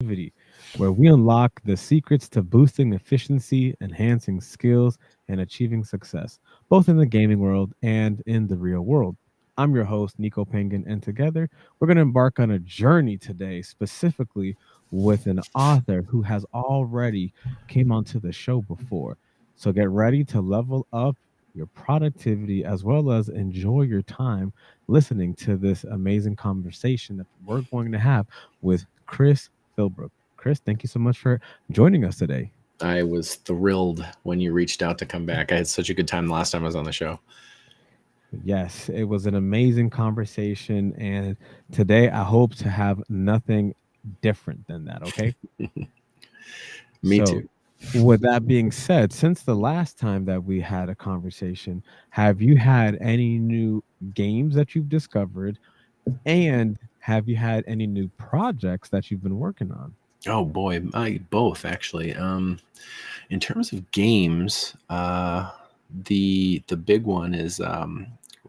Activity, where we unlock the secrets to boosting efficiency, enhancing skills, and achieving success, both in the gaming world and in the real world. I'm your host, Nico Penguin, and together we're going to embark on a journey today, specifically with an author who has already came onto the show before. So get ready to level up your productivity as well as enjoy your time listening to this amazing conversation that we're going to have with Chris Philbrook. Chris, thank you so much for joining us today. I was thrilled when you reached out to come back. I had such a good time the last time I was on the show. Yes, it was an amazing conversation. And today I hope to have nothing different than that. Okay. Me So, too. with that being said, since the last time that we had a conversation, have you had any new games that you've discovered? And have you had any new projects that you've been working on? Oh boy, I both actually. In terms of games, the big one is I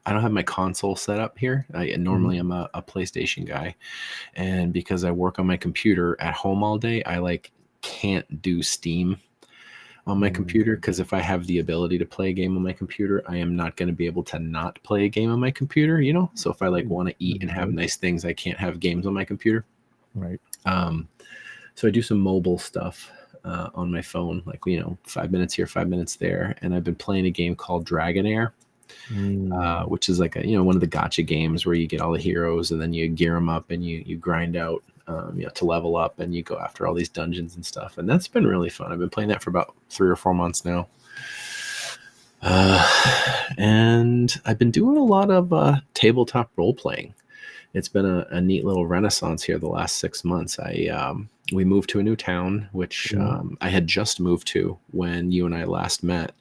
don't have my console set up here. I Mhm. normally am a PlayStation guy, and because I work on my computer at home all day, I can't do Steam on my Mm, computer because if I have the ability to play a game on my computer, I am not going to be able to not play a game on my computer, you know? So if I want to eat and have understood. nice things, I can't have games on my computer. Right. Um, so I do some mobile stuff on my phone, 5 minutes here, 5 minutes there. And I've been playing a game called Dragonair, Mm, which is one of the gotcha games where you get all the heroes and then you gear them up and you grind out, to level up and you go after all these dungeons and stuff. And that's been really fun. I've been playing that for about 3 or 4 months now. Uh, and I've been doing a lot of tabletop role playing. It's been a neat little renaissance here the last 6 months. We moved to a new town, which mhm. I had just moved to when you and I last met,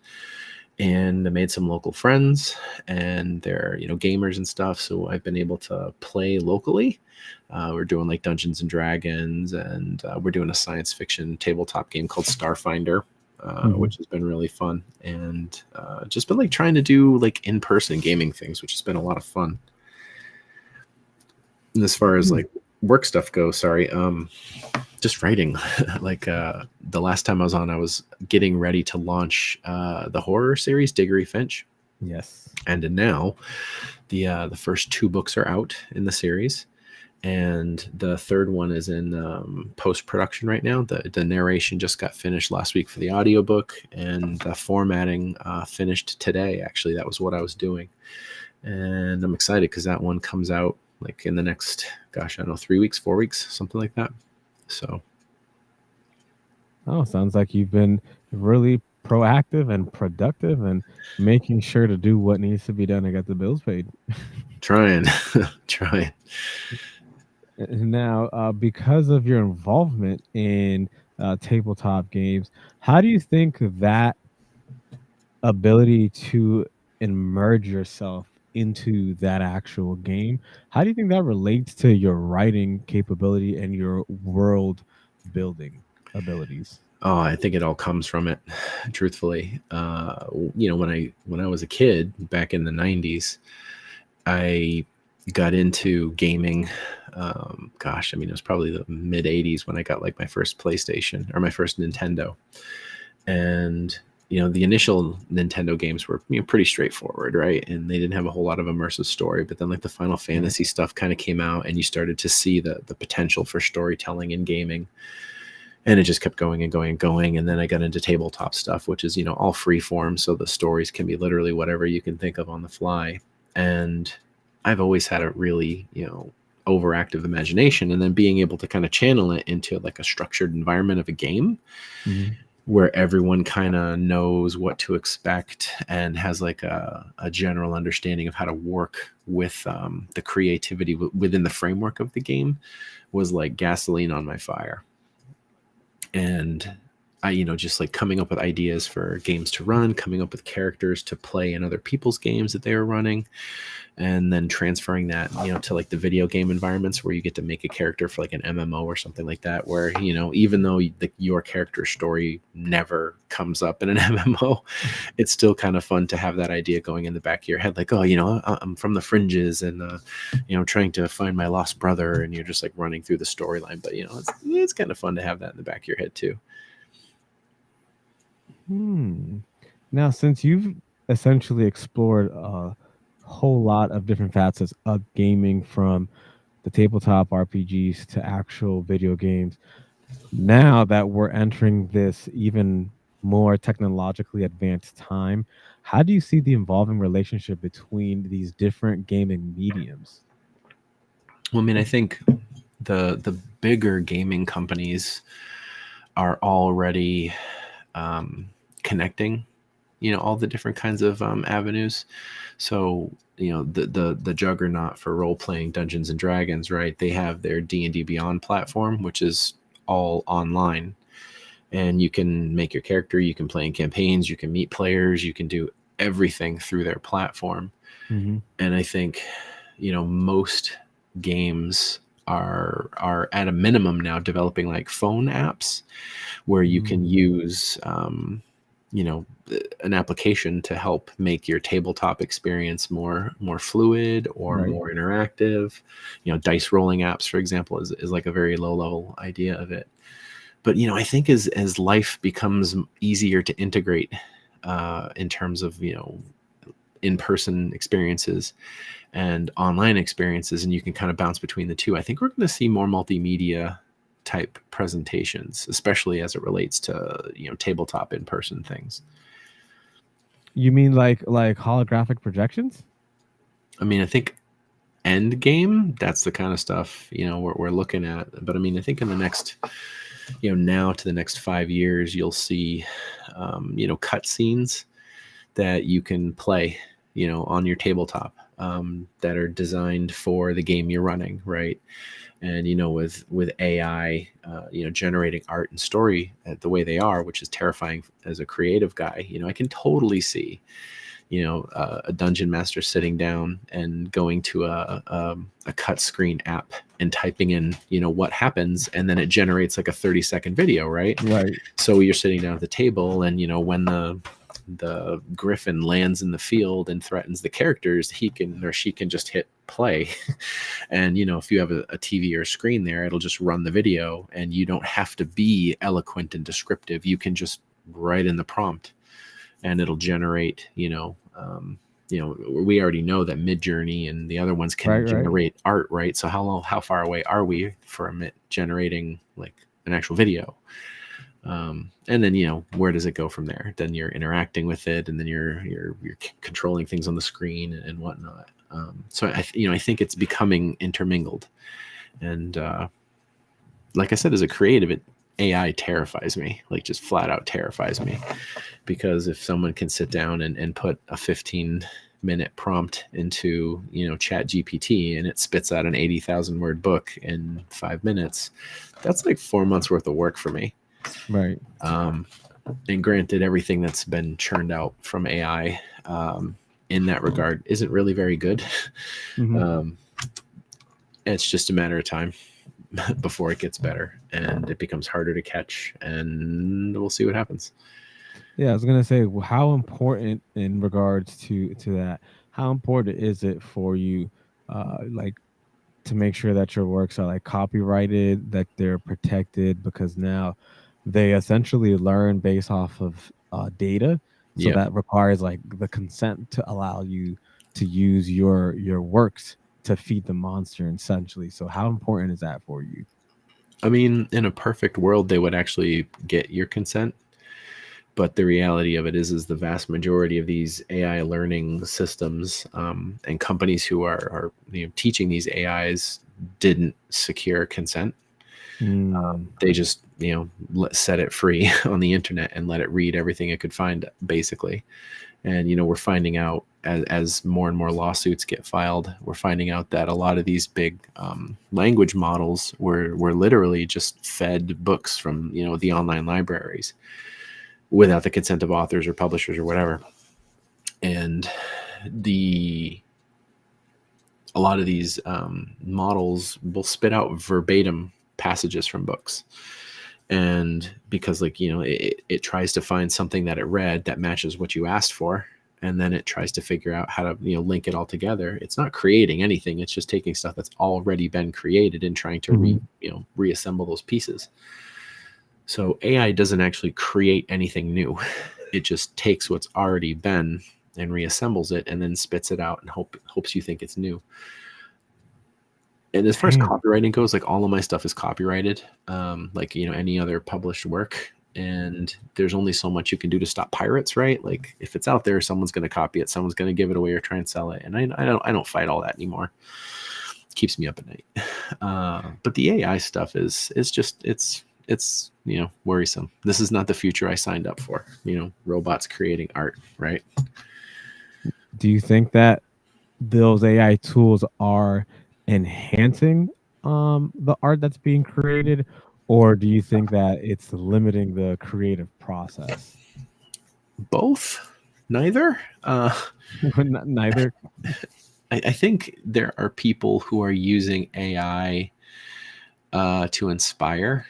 and I made some local friends, and they're gamers and stuff. So I've been able to play locally. We're doing like Dungeons and Dragons, and we're doing a science fiction tabletop game called Starfinder, Mhm. which has been really fun. And just been like trying to do like in-person gaming things, which has been a lot of fun. And as far as Mm. like work stuff goes, sorry, just writing. The last time I was on, I was getting ready to launch the horror series Diggory Finch, Yes. and now the first two books are out in the series, and the third one is in post production right now. The narration just got finished last week for the audiobook, and the formatting finished today. Actually, that was what I was doing, and I'm excited because that one comes out like in the next, gosh, I don't know, 3 weeks, 4 weeks, something like that. So Oh, sounds like you've been really proactive and productive and making sure to do what needs to be done to get the bills paid. trying, trying. Now, because of your involvement in tabletop games, how do you think that ability to immerse yourself into that actual game, how do you think that relates to your writing capability and your world building abilities? Oh, I think it all comes from it, truthfully. When I was a kid back in the '90s, I got into gaming. Gosh, I mean, it was probably the mid '80s when I got like my first PlayStation or my first Nintendo, and the initial Nintendo games were pretty straightforward, right? And they didn't have a whole lot of immersive story. But then like the Final Right. Fantasy stuff kind of came out, and you started to see the potential for storytelling in gaming, and it just kept going and going and going. And then I got into tabletop stuff, which is all free form, so the stories can be literally whatever you can think of on the fly. And I've always had a really overactive imagination, and then being able to kind of channel it into like a structured environment of a game Mhm. where everyone kind of knows what to expect and has like a general understanding of how to work with the creativity within the framework of the game was like gasoline on my fire. And just like coming up with ideas for games to run, coming up with characters to play in other people's games that they were running, and then transferring that, to like the video game environments where you get to make a character for like an MMO or something like that, where, even though your character story never comes up in an MMO, it's still kind of fun to have that idea going in the back of your head. Like, oh, I'm from the fringes and, trying to find my lost brother, and you're just like running through the storyline. But, it's kind of fun to have that in the back of your head too. Now, since you've essentially explored a whole lot of different facets of gaming, from the tabletop RPGs to actual video games, now that we're entering this even more technologically advanced time, how do you see the evolving relationship between these different gaming mediums? Well, I mean, I think the bigger gaming companies are already connecting, all the different kinds of avenues. So, the juggernaut for role playing Dungeons and Dragons, right? They have their D&D Beyond platform, which is all online, and you can make your character, you can play in campaigns, you can meet players, you can do everything through their platform. Mm-hmm. And I think, most games are at a minimum now developing like phone apps where you can use an application to help make your tabletop experience more fluid or Right. more interactive. Dice rolling apps, for example, is like a very low level idea of it. But I think as life becomes easier to integrate in terms of in-person experiences and online experiences, and you can kind of bounce between the two, I think we're going to see more multimedia type presentations, especially as it relates to tabletop in-person things. You mean like holographic projections? I mean, I think end game, that's the kind of stuff we're looking at. But I mean, I think in the next now to the next 5 years, you'll see cut scenes that you can play on your tabletop that are designed for the game you're running, right? And with AI generating art and story the way they are, which is terrifying as a creative guy, I can totally see a dungeon master sitting down and going to a cut screen app and typing in what happens, and then it generates like a 30-second video, right? Right. So you're sitting down at the table, and when the griffin lands in the field and threatens the characters, he can or she can just hit play. And if you have a TV or a screen there, it'll just run the video, and you don't have to be eloquent and descriptive. You can just write in the prompt and it'll generate we already know that Midjourney and the other ones can generate art, right? So how far away are we from it generating like an actual video? And then where does it go from there? Then you're interacting with it, and then you're controlling things on the screen and whatnot. So I think it's becoming intermingled, and like I said, as a creative, AI terrifies me, like just flat out terrifies me, because if someone can sit down and put a 15-minute prompt into Chat GPT and it spits out an 80,000 word book in 5 minutes, that's like 4 months worth of work for me. Right. And granted, everything that's been churned out from AI in that regard isn't really very good. Mm-hmm. It's just a matter of time before it gets better and it becomes harder to catch, and we'll see what happens. Yeah, I was gonna say, how important in regards to that, how important is it for you, like, to make sure that your works are like copyrighted, that they're protected, because now they essentially learn based off of data, so that requires like the consent to allow you to use your works to feed the monster, essentially. So how important is that for you? I mean, in a perfect world, they would actually get your consent. But the reality of it is the vast majority of these AI learning systems and companies who are teaching these AIs didn't secure consent. Mm. They just, set it free on the internet and let it read everything it could find, basically. And we're finding out, as more and more lawsuits get filed, we're finding out that a lot of these big language models were literally just fed books from the online libraries without the consent of authors or publishers or whatever. And the a lot of these models will spit out verbatim passages from books. And because, like, it tries to find something that it read that matches what you asked for, and then it tries to figure out how to link it all together. It's not creating anything, it's just taking stuff that's already been created and trying to reassemble those pieces. So AI doesn't actually create anything new. It just takes what's already been and reassembles it and then spits it out and hopes you think it's new. And as far as Damn. copywriting goes, like, all of my stuff is copyrighted, like any other published work. And there's only so much you can do to stop pirates, right? Like, if it's out there, someone's going to copy it, someone's going to give it away or try and sell it. And I don't fight all that anymore. It keeps me up at night. But the AI stuff is just it's worrisome. This is not the future I signed up for. Robots creating art, right? Do you think that those AI tools are enhancing the art that's being created, or do you think that it's limiting the creative process? Both, neither. Neither. I think there are people who are using AI to inspire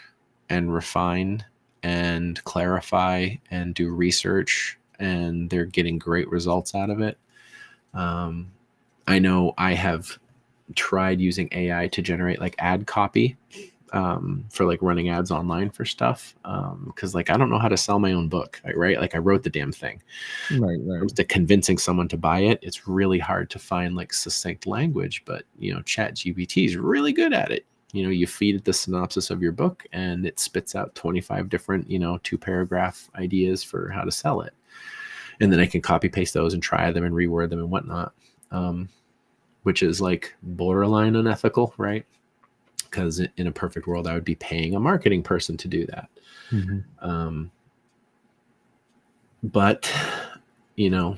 and refine and clarify and do research, and they're getting great results out of it. I know I have tried using AI to generate, like, ad copy for, like, running ads online for stuff, because, like, I don't know how to sell my own book, right? Like, I wrote the damn thing. Right, When it right. comes to convincing someone to buy it, it's really hard to find, like, succinct language, but chat gpt is really good at it. You feed it the synopsis of your book and it spits out 25 different 2-paragraph ideas for how to sell it, and then I can copy paste those and try them and reword them and whatnot, which is, like, borderline unethical, right? Because in a perfect world I would be paying a marketing person to do that. Mhm. But you know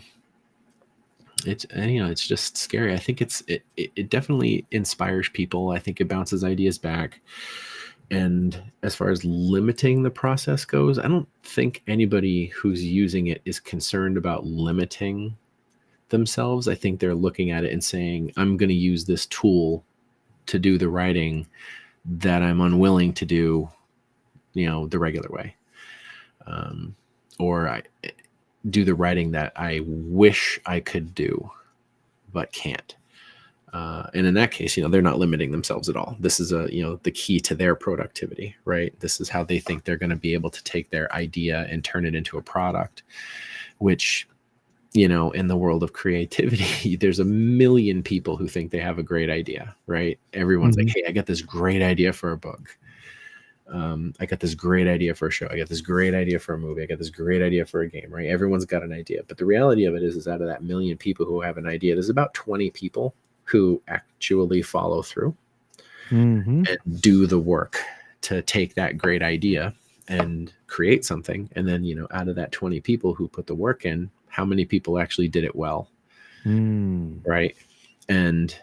it's just scary. I think it definitely inspires people. I think it bounces ideas back. And as far as limiting the process goes, I don't think anybody who's using it is concerned about limiting themselves. I think they're looking at it and saying, I'm going to use this tool to do the writing that I'm unwilling to do the regular way, or I do the writing that I wish I could do but can't. And in that case, they're not limiting themselves at all. This is the key to their productivity, right? This is how they think they're going to be able to take their idea and turn it into a product, which, in the world of creativity, there's a million people who think they have a great idea, right? Everyone's like, Mhm. hey, I got this great idea for a book. I got this great idea for a show. I got this great idea for a movie. I got this great idea for a game, right? Everyone's got an idea. But the reality of it is out of that million people who have an idea, there's about 20 people who actually follow through Mhm. and do the work to take that great idea and create something. And then, out of that 20 people who put the work in, how many people actually did it well, Mm. right? And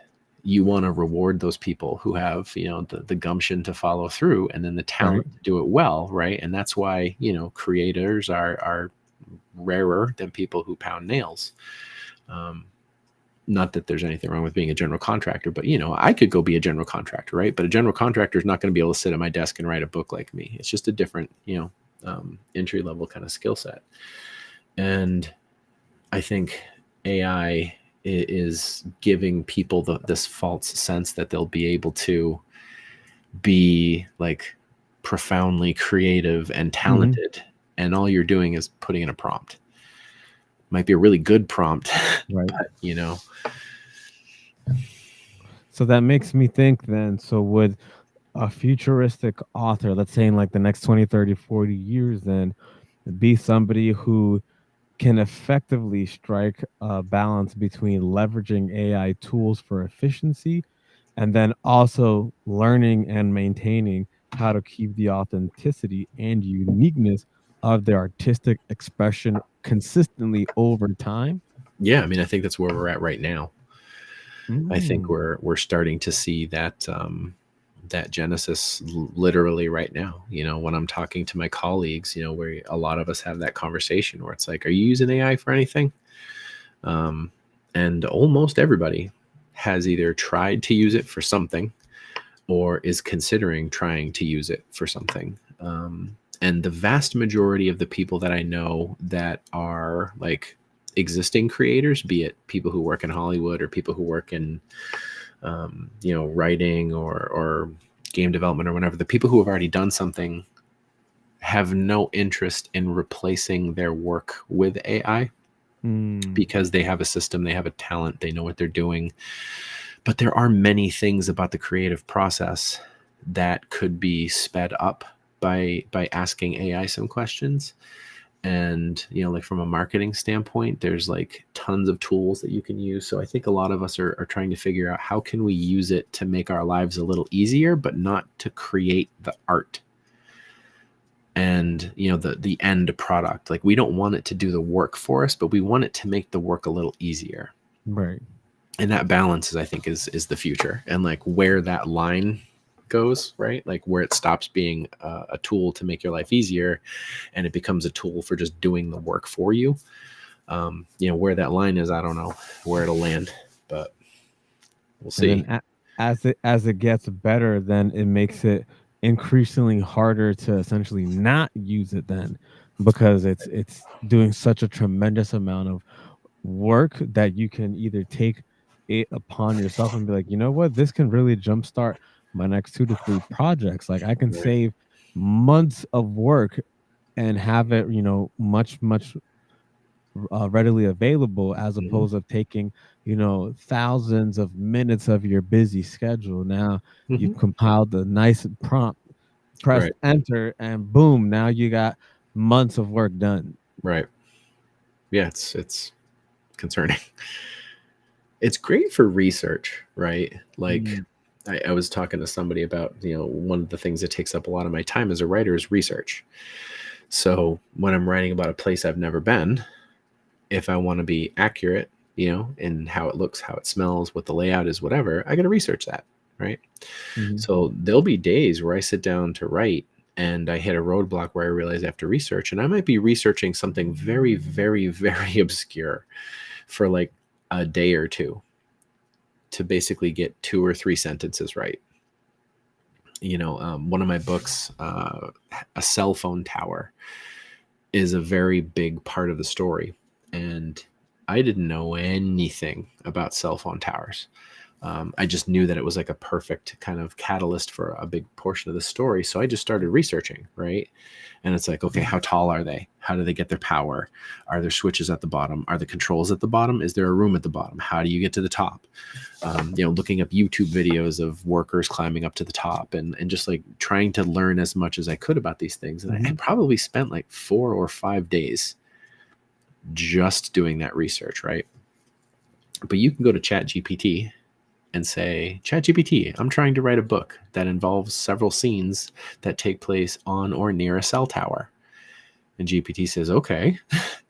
you want to reward those people who have the gumption to follow through and then the Right. talent to do it well, right? And that's why creators are rarer than people who pound nails. Not that there's anything wrong with being a general contractor, but I could go be a general contractor, right? But a general contractor is not going to be able to sit at my desk and write a book like me. It's just a different entry level kind of skill set. And I think AI is giving people this false sense that they'll be able to be, like, profoundly creative and Mhm. talented, and all you're doing is putting in a prompt. Might be a really good prompt, Right. but So that makes me think then, so would a futuristic author, let's say in like the next 20, 30, 40 years, then be somebody who can effectively strike a balance between leveraging AI tools for efficiency and then also learning and maintaining how to keep the authenticity and uniqueness of their artistic expression consistently over time. Yeah, I mean, I think that's where we're at right now. I think Mm, we're starting to see that that genesis literally right now. You know, when I'm talking to my colleagues, you know, where a lot of us have that conversation where it's like, "Are you using AI for anything?" Um, and almost everybody has either tried to use it for something or is considering trying to use it for something. And the vast majority of the people that I know that are like existing creators, be it people who work in Hollywood or people who work in, you know, writing or game development or whatever, the people who have already done something have no interest in replacing their work with AI mm, because they have a system, they have a talent, they know what they're doing. But there are many things about the creative process that could be sped up by asking AI some questions. And you know, like from a marketing standpoint, there's like tons of tools that you can use. So I think a lot of us are trying to figure out how can we use it to make our lives a little easier, but not to create the art and you know the end product. Like we don't want it to do the work for us, but we want it to make the work a little easier. right. And that balance is, I think, is the future, and like where that line goes, right? Like where it stops being a tool to make your life easier and it becomes a tool for just doing the work for you. You know, where that line is, I don't know where it'll land, but we'll And then see. as it gets better, then it makes it increasingly harder to essentially not use it then, because it's doing such a tremendous amount of work that you can either take it upon yourself and be like, you know what, this can really jumpstart my next 2 to 3 projects. Like I can Right. save months of work and have it, much readily available, as Hmm. opposed to taking, thousands of minutes of your busy schedule. Now Hmm. you've compiled a nice prompt, pressed Right. enter, and boom, now you got months of work done. Right. Yeah, it's concerning. It's great for research, right? Like Mm, I was talking to somebody about, you know, one of the things that takes up a lot of my time as a writer is research. So when I'm writing about a place I've never been, if I want to be accurate, you know, in how it looks, how it smells, what the layout is, whatever, I got to research that, right? mhm, So there'll be days where I sit down to write and I hit a roadblock where I realize I have to research, and I might be researching something very, very, very obscure for like a day or two to basically get 2 or 3 sentences right. You know, one of my books, A Cell Phone Tower, is a very big part of the story. And I didn't know anything about cell phone towers. I just knew that it was like a perfect kind of catalyst for a big portion of the story. So I just started researching, right? And it's like, okay, how tall are they? How do they get their power? Are there switches at the bottom? Are the controls at the bottom? Is there a room at the bottom? How do you get to the top? You know, looking up YouTube videos of workers climbing up to the top, and just like trying to learn as much as I could about these things. And I mhm. probably spent like 4 or 5 days just doing that research, right? But you can go to ChatGPT and say, ChatGPT, I'm trying to write a book that involves several scenes that take place on or near a cell tower. And GPT says, okay.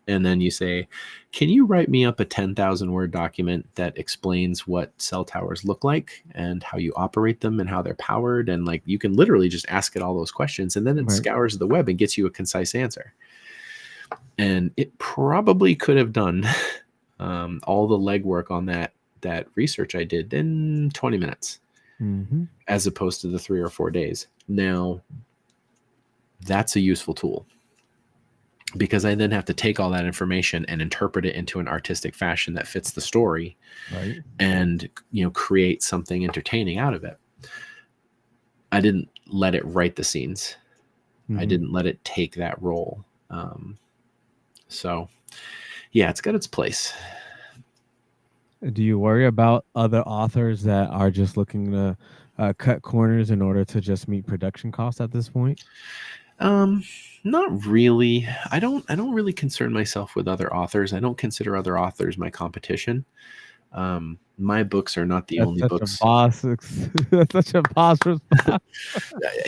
And then you say, can you write me up a 10,000 word document that explains what cell towers look like and how you operate them and how they're powered? And like, you can literally just ask it all those questions, and then it Right. scours the web and gets you a concise answer. And it probably could have done all the legwork on that research I did in 20 minutes, Mhm. as opposed to the 3 or 4 days. Now, that's a useful tool because I then have to take all that information and interpret it into an artistic fashion that fits the story Right. and, you know, create something entertaining out of it. I didn't let it write the scenes. I Mhm. didn't let it take that role. So yeah, it's got its place. Do you worry about other authors that are just looking to cut corners in order to just meet production costs at this point? Um, Not really. I don't really concern myself with other authors. I don't consider other authors my competition. My books are not the That's only such a books. boss. That's such a boss response.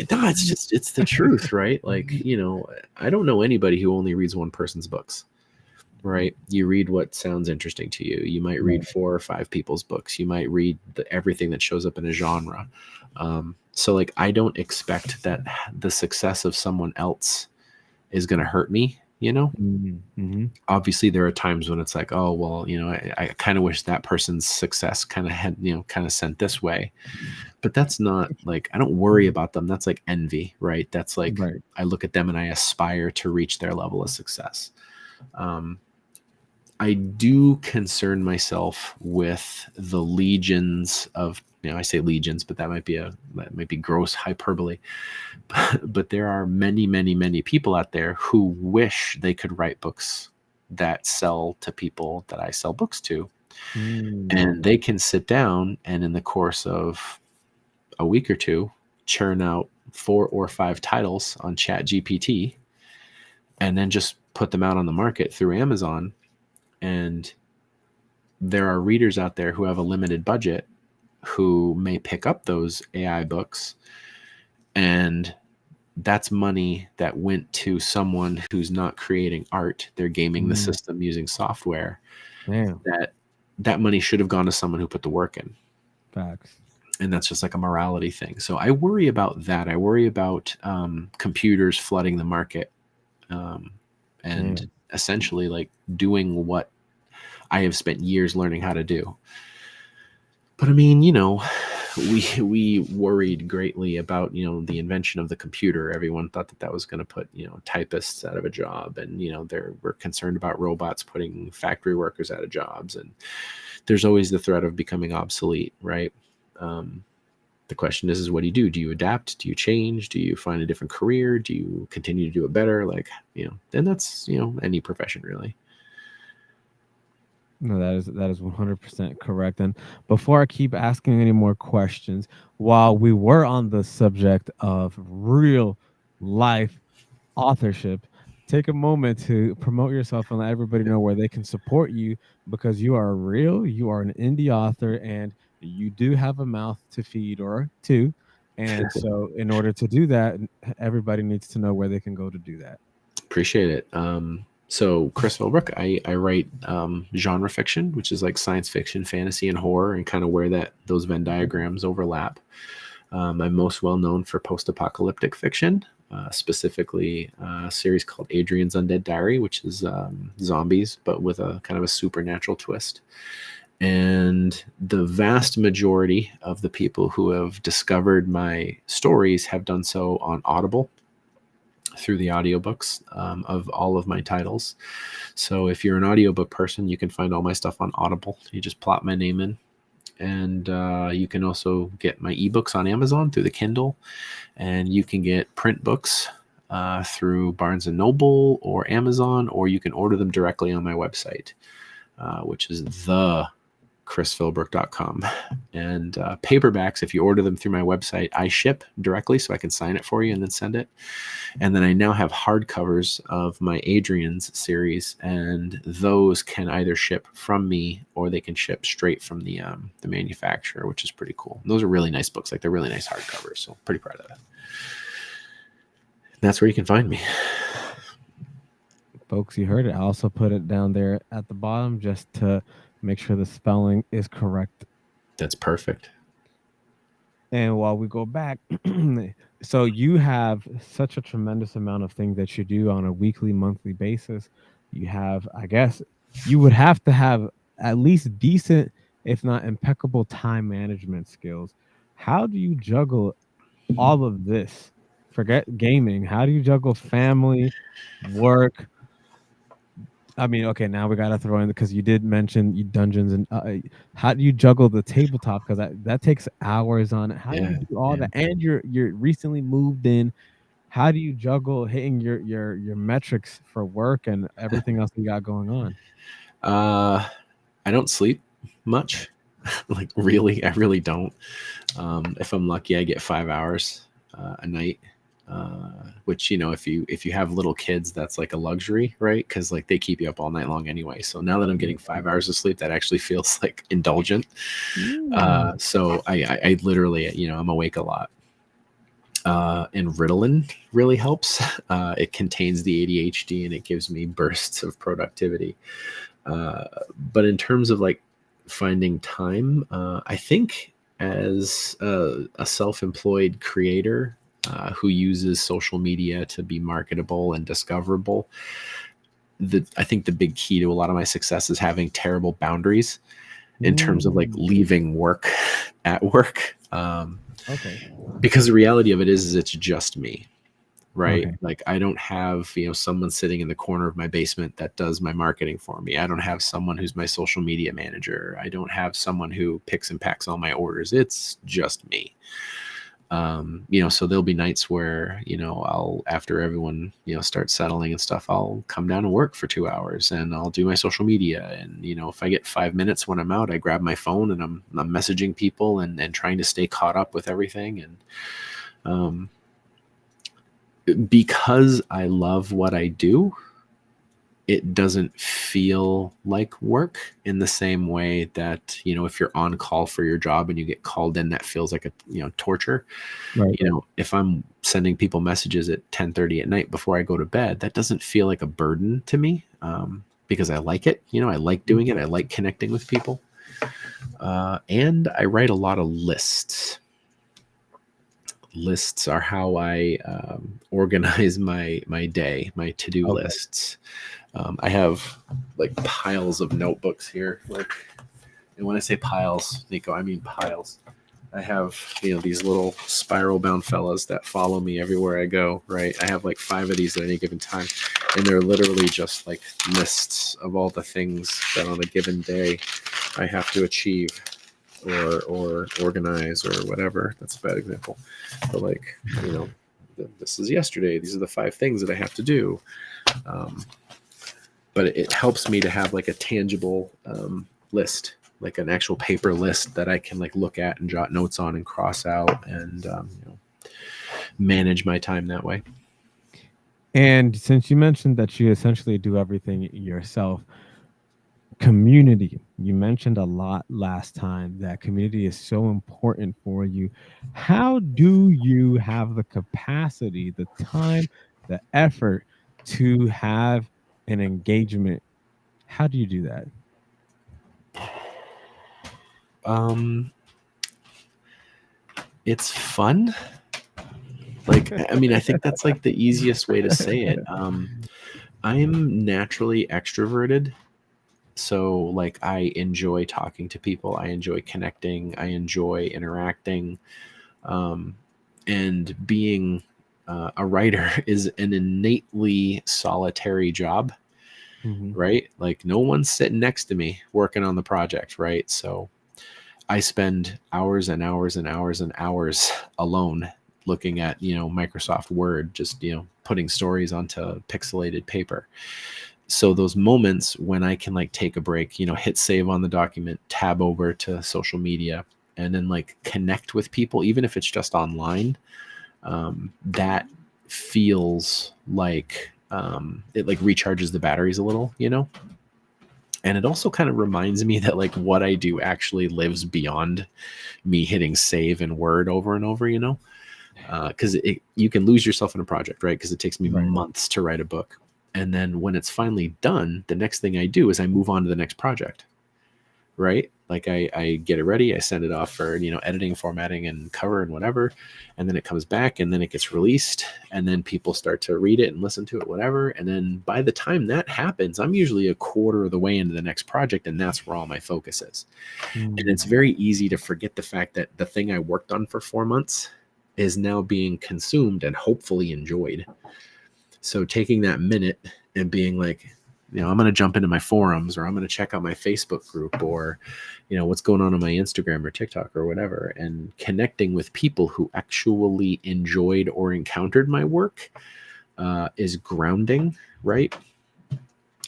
No, it's the truth, right? Like, I don't know anybody who only reads one person's books, right? You read what sounds interesting to you. You might read Right. 4 or 5 people's books. You might read everything that shows up in a genre. So like, I don't expect that the success of someone else is going to hurt me, Mm-hmm. Obviously there are times when it's like, oh, well, I kind of wish that person's success kind of had, kind of sent this way. But that's not like, I don't worry about them. That's like envy, right? That's like, Right. I look at them and I aspire to reach their level of success. Um, I do concern myself with the legions of, I say legions, but that might be gross hyperbole. But there are many, many, many people out there who wish they could write books that sell to people that I sell books to. Mm. And they can sit down and in the course of a week or two, churn out 4 or 5 titles on Chat GPT and then just put them out on the market through Amazon. And there are readers out there who have a limited budget who may pick up those AI books, and that's money that went to someone who's not creating art. They're gaming the Mm. system using software. Damn. That money should have gone to someone who put the work in. Facts. And that's just like a morality thing. So I worry about that. I worry about computers flooding the market, and Damn. essentially like doing what I have spent years learning how to do. But I mean, we worried greatly about the invention of the computer. Everyone thought that was going to put typists out of a job, and we're concerned about robots putting factory workers out of jobs, and there's always the threat of becoming obsolete, right? The question is what do you do? Do you adapt? Do you change? Do you find a different career? Do you continue to do it better? Like, and that's any profession really. No, that is 100% correct. And before I keep asking any more questions, while we were on the subject of real life authorship, take a moment to promote yourself and let everybody know where they can support you, because you are real, you are an indie author, and you do have a mouth to feed or two. And so, in order to do that, everybody needs to know where they can go to do that. Appreciate it. So Chris Philbrook, I write genre fiction, which is like science fiction, fantasy, and horror, and kind of where those Venn diagrams overlap. I'm most well known for post-apocalyptic fiction, specifically a series called Adrian's Undead Diary, which is zombies, but with a kind of a supernatural twist. And the vast majority of the people who have discovered my stories have done so on Audible through the audiobooks of all of my titles. So if you're an audiobook person, you can find all my stuff on Audible. You just plop my name in. And you can also get my ebooks on Amazon through the Kindle. And you can get print books through Barnes & Noble or Amazon, or you can order them directly on my website, which is chrisphilbrook.com. And paperbacks, if you order them through my website, I ship directly, so I can sign it for you and then send it. And then I now have hardcovers of my Adrian's series, and those can either ship from me or they can ship straight from the manufacturer, which is pretty cool. And those are really nice books. Like, they're really nice hardcovers, so pretty proud of that. That's where you can find me. Folks, you heard it. I also put it down there at the bottom just to make sure the spelling is correct. That's perfect. And while we go back, so you have such a tremendous amount of things that you do on a weekly, monthly basis. You have, I guess, you would have to have at least decent, if not impeccable, time management skills. How do you juggle all of this? Forget gaming. How do you juggle family, work? I mean, okay, now we gotta throw in, because you did mention you dungeons, and how do you juggle the tabletop? Because that takes hours on it. How do you Yeah. do all that? And you're recently moved in. How do you juggle hitting your metrics for work and everything else you got going on? I don't sleep much. Like, really, I really don't. If I'm lucky, I get 5 hours a night. which, if you have little kids, that's like a luxury, right? Because like they keep you up all night long anyway. So now that I'm getting 5 hours of sleep, that actually feels like indulgent. Mm. So I literally, I'm awake a lot. And Ritalin really helps. It contains the ADHD and it gives me bursts of productivity. But in terms of like finding time, I think as a self-employed creator who uses social media to be marketable and discoverable, I think the big key to a lot of my success is having terrible boundaries in terms of like Mm. leaving work at work. Okay. Because the reality of it is it's just me, right? Okay. Like I don't have, someone sitting in the corner of my basement that does my marketing for me. I don't have someone who's my social media manager. I don't have someone who picks and packs all my orders. It's just me. So there'll be nights where, I'll, after everyone, starts settling and stuff, I'll come down and work for 2 hours and I'll do my social media. And, if I get 5 minutes when I'm out, I grab my phone and I'm messaging people and trying to stay caught up with everything. And, because I love what I do, it doesn't feel like work in the same way that, if you're on call for your job and you get called in, that feels like a, torture. Right. If I'm sending people messages at 10:30 at night before I go to bed, that doesn't feel like a burden to me, because I like it. I like doing it. I like connecting with people. And I write a lot of lists. Lists are how I organize my day, my to-do Okay. lists. I have like piles of notebooks here. Like, and when I say piles, Nico, I mean piles. I have, these little spiral bound fellas that follow me everywhere I go, right? I have like 5 of these at any given time. And they're literally just like lists of all the things that on a given day I have to achieve or organize or whatever. That's a bad example. But like, this is yesterday. These are the 5 things that I have to do. But it helps me to have like a tangible list, like an actual paper list that I can like look at and jot notes on and cross out and manage my time that way. And since you mentioned that you essentially do everything yourself, community, you mentioned a lot last time that community is so important for you. How do you have the capacity, the time, the effort to have an engagement? How do you do that? It's fun. Like, I mean, I think that's like the easiest way to say it. I'm naturally extroverted. So like I enjoy talking to people. I enjoy connecting. I enjoy interacting. And being a writer is an innately solitary job, Mhm. right? Like no one's sitting next to me working on the project, right? So I spend hours and hours and hours and hours alone looking at, Microsoft Word, just, putting stories onto pixelated paper. So those moments when I can like take a break, hit save on the document, tab over to social media, and then like connect with people, even if it's just online, that feels like it like recharges the batteries a little, and it also kind of reminds me that like what I do actually lives beyond me hitting save and Word over and over, because you can lose yourself in a project, right? Because it takes me Right. months to write a book. And then when it's finally done, the next thing I do is I move on to the next project, right? Like I get it ready, I send it off for, editing, formatting, and cover and whatever. And then it comes back and then it gets released. And then people start to read it and listen to it, whatever. And then by the time that happens, I'm usually a quarter of the way into the next project. And that's where all my focus is. And it's Mm. very easy to forget the fact that the thing I worked on for 4 months is now being consumed and hopefully enjoyed. So taking that minute and being like, I'm going to jump into my forums, or I'm going to check out my Facebook group, or, what's going on my Instagram or TikTok or whatever, and connecting with people who actually enjoyed or encountered my work is grounding, right?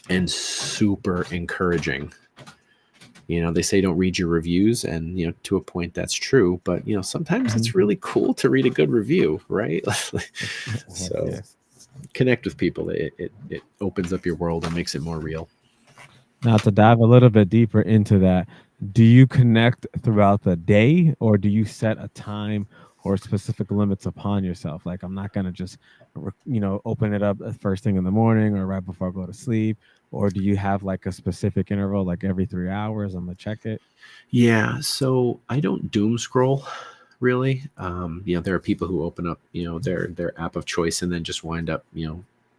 And super encouraging. They say don't read your reviews, and to a point that's true, but sometimes Mhm. it's really cool to read a good review, right? Heck So yes. connect with people. It opens up your world and makes it more real. Now, to dive a little bit deeper into that, do you connect throughout the day, or do you set a time or specific limits upon yourself? Like, I'm not going to just, open it up at first thing in the morning or right before I go to sleep. Or do you have like a specific interval, like every 3 hours, I'm going to check it? Yeah, so I don't doom scroll really. There are people who open up, their app of choice and then just wind up,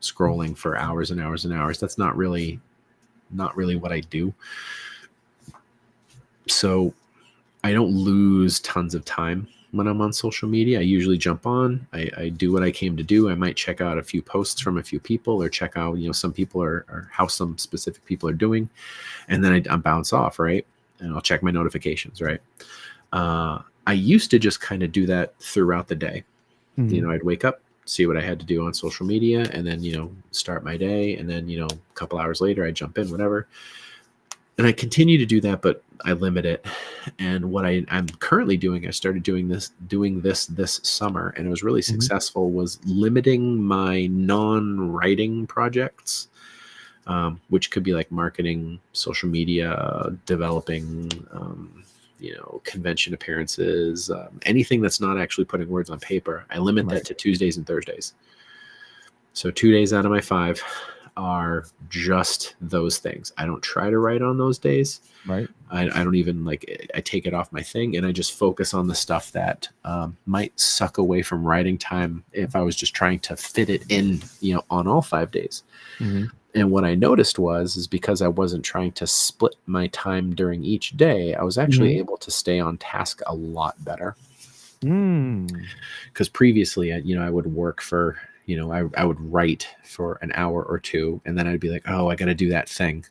scrolling for hours and hours and hours. That's not really what I do. So I don't lose tons of time when I'm on social media. I usually jump on, I do what I came to do. I might check out a few posts from a few people, or check out, some people or how some specific people are doing. And then I bounce off, right? And I'll check my notifications, right? I used to just kind of do that throughout the day. Mhm. I'd wake up, see what I had to do on social media, and then, start my day. And then, a couple hours later, I jump in, whatever. And I continue to do that, but I limit it. And what I'm currently doing, I started doing this summer, and it was really Mhm. successful, was limiting my non-writing projects, which could be like marketing, social media, developing, convention appearances, anything that's not actually putting words on paper. I limit Right. that to Tuesdays and Thursdays. So 2 days out of my 5 are just those things. I don't try to write on those days. Right. I don't even I take it off my thing, and I just focus on the stuff that might suck away from writing time if I was just trying to fit it in, on all 5 days. Mhm. And what I noticed is because I wasn't trying to split my time during each day, I was actually Mhm. able to stay on task a lot better. Mm. Because previously, I would work for, I would write for an hour or two, and then I'd be like, oh, I got to do that thing.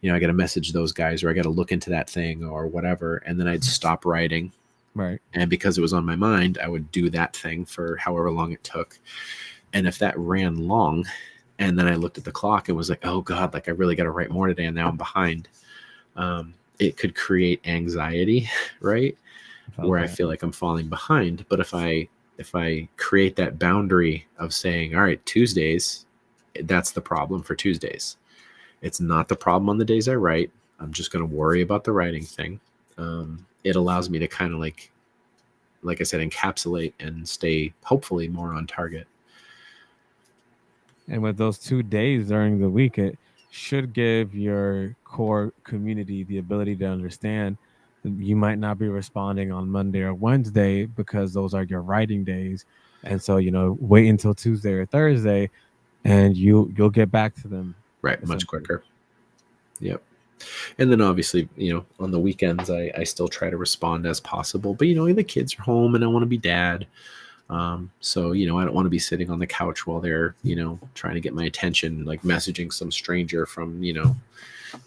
I got to message those guys, or I got to look into that thing or whatever. And then I'd stop writing. Right. And because it was on my mind, I would do that thing for however long it took. And if that ran long, and then I looked at the clock and was like, oh God, like I really got to write more today, and now I'm behind. It could create anxiety, right? I felt Where I that. feel like I'm falling behind. But if I create that boundary of saying, all right, Tuesdays, that's the problem for Tuesdays. It's not the problem on the days I write. I'm just going to worry about the writing thing. It allows me to kind of like I said, encapsulate and stay hopefully more on target. And with those 2 days during the week, it should give your core community the ability to understand that you might not be responding on Monday or Wednesday because those are your writing days. And so, wait until Tuesday or Thursday and you'll get back to them Right. Much essentially. quicker. Yep. And then obviously, on the weekends, I still try to respond as possible. But, the kids are home and I want to be dad. So, I don't want to be sitting on the couch while they're, trying to get my attention, like messaging some stranger from,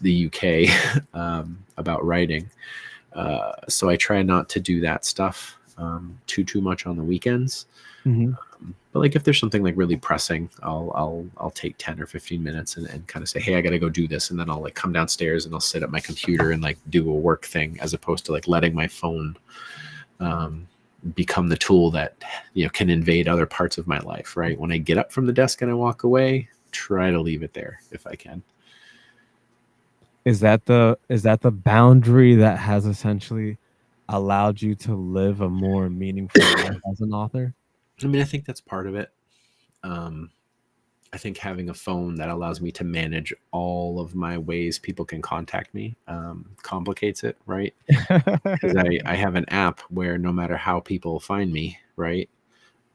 the UK about writing. So I try not to do that stuff too much on the weekends. Mhm. But like if there's something like really pressing, I'll take 10 or 15 minutes and kind of say, hey, I gotta go do this. And then I'll like come downstairs and I'll sit at my computer and like do a work thing, as opposed to like letting my phone um, become the tool that can invade other parts of my life. Right. When I get up from the desk and I walk away, try to leave it there if I can. Is that the boundary that has essentially allowed you to live a more meaningful life as an author? I mean, I think that's part of it. Um, I think having a phone that allows me to manage all of my ways people can contact me complicates it, right? Because I have an app where no matter how people find me, right,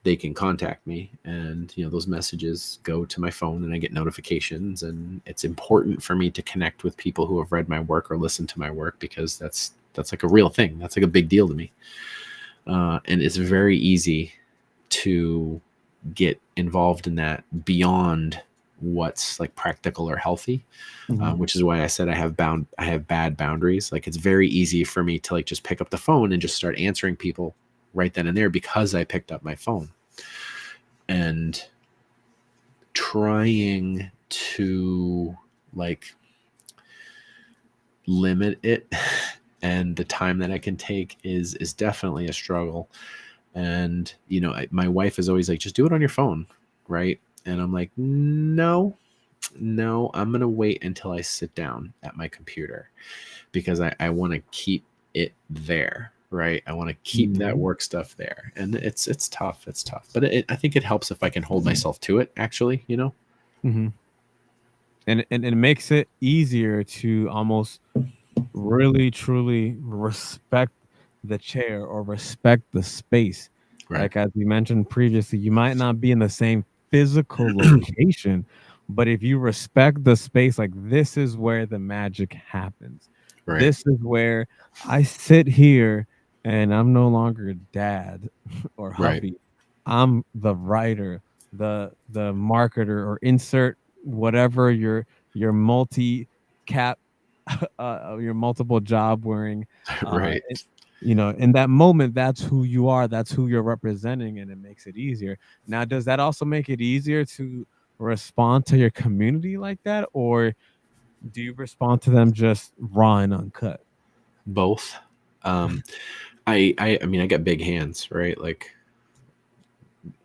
they can contact me, and those messages go to my phone, and I get notifications, and it's important for me to connect with people who have read my work or listened to my work, because that's like a real thing. That's like a big deal to me, and it's very easy to get involved in that beyond what's like practical or healthy, Mhm. which is why I said I have bad boundaries. Like it's very easy for me to like just pick up the phone and just start answering people right then and there because I picked up my phone. And trying to like limit it and the time that I can take is definitely a struggle. And my wife is always like, just do it on your phone, right? And I'm like, no, no, I'm gonna wait until I sit down at my computer, because I want to keep it there, right? I want to keep that Mhm. work stuff there, and it's tough. It's tough, but I think it helps if I can hold myself to it. Actually, Mhm. And it makes it easier to almost really truly respect the chair or respect the space. right, Like as we mentioned previously, you might not be in the same physical location, but if you respect the space, like this is where the magic happens. right, This is where I sit here and I'm no longer dad or right, hubby. I'm the writer, the marketer, or insert whatever your multi cap your multiple job wearing right. it- in that moment, that's who you are, that's who you're representing, and it makes it easier. Now, does that also make it easier to respond to your community like that, or do you respond to them just raw and uncut? Both. Um, I mean, I got big hands, right? Like,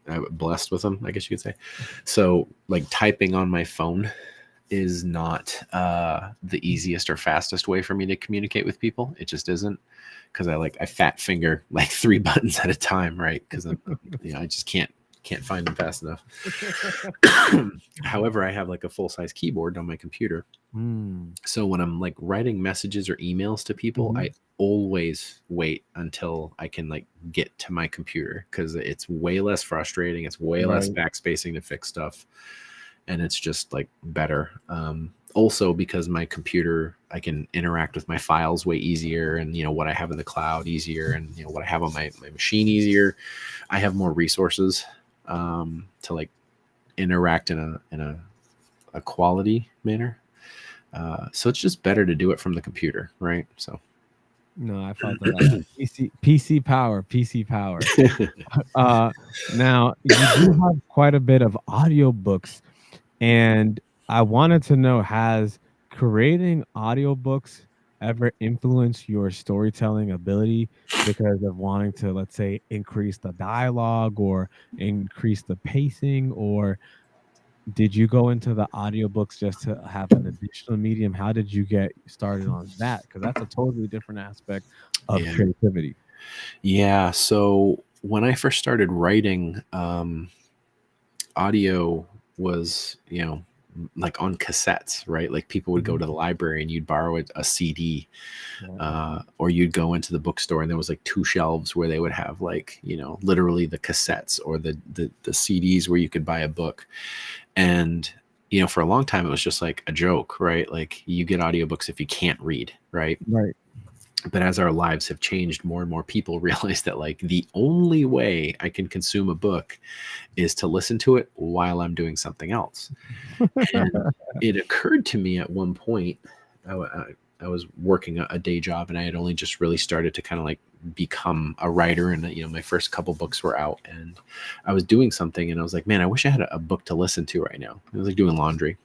I'm blessed with them, I guess you could say. So, like, typing on my phone is not the easiest or fastest way for me to communicate with people. It just isn't, because I fat finger like three buttons at a time, right? Because I just can't find them fast enough. However, I have like a full size keyboard on my computer, Mm. so when I'm like writing messages or emails to people, Mhm. I always wait until I can like get to my computer, because it's way less frustrating. It's way less Right. backspacing to fix stuff, and it's just like better. Also, because my computer, I can interact with my files way easier, and what I have in the cloud easier, and what I have on my machine easier. I have more resources to like interact in a quality manner. So it's just better to do it from the computer, right? So No, I felt that. PC power, PC power. Uh, Now you do have quite a bit of audiobooks, and I wanted to know, has creating audiobooks ever influenced your storytelling ability because of wanting to, let's say, increase the dialogue or increase the pacing, or did you go into the audiobooks just to have an additional medium? How did you get started on that? Because that's a totally different aspect of yeah, creativity. yeah. So when I first started writing, audio was like on cassettes, right? Like people would go Mhm. to the library and you'd borrow a CD, Right. or you'd go into the bookstore and there was like two shelves where they would have like literally the cassettes or the CDs where you could buy a book. And for a long time it was just like a joke, right? Like you get audiobooks if you can't read, right? Right. But as our lives have changed, more and more people realize that like the only way I can consume a book is to listen to it while I'm doing something else. And it occurred to me at one point, I was working a day job, and I had only just really started to kind of like become a writer, and my first couple books were out, and I was doing something, and I was like, man, I wish I had a book to listen to right now. I was like doing laundry,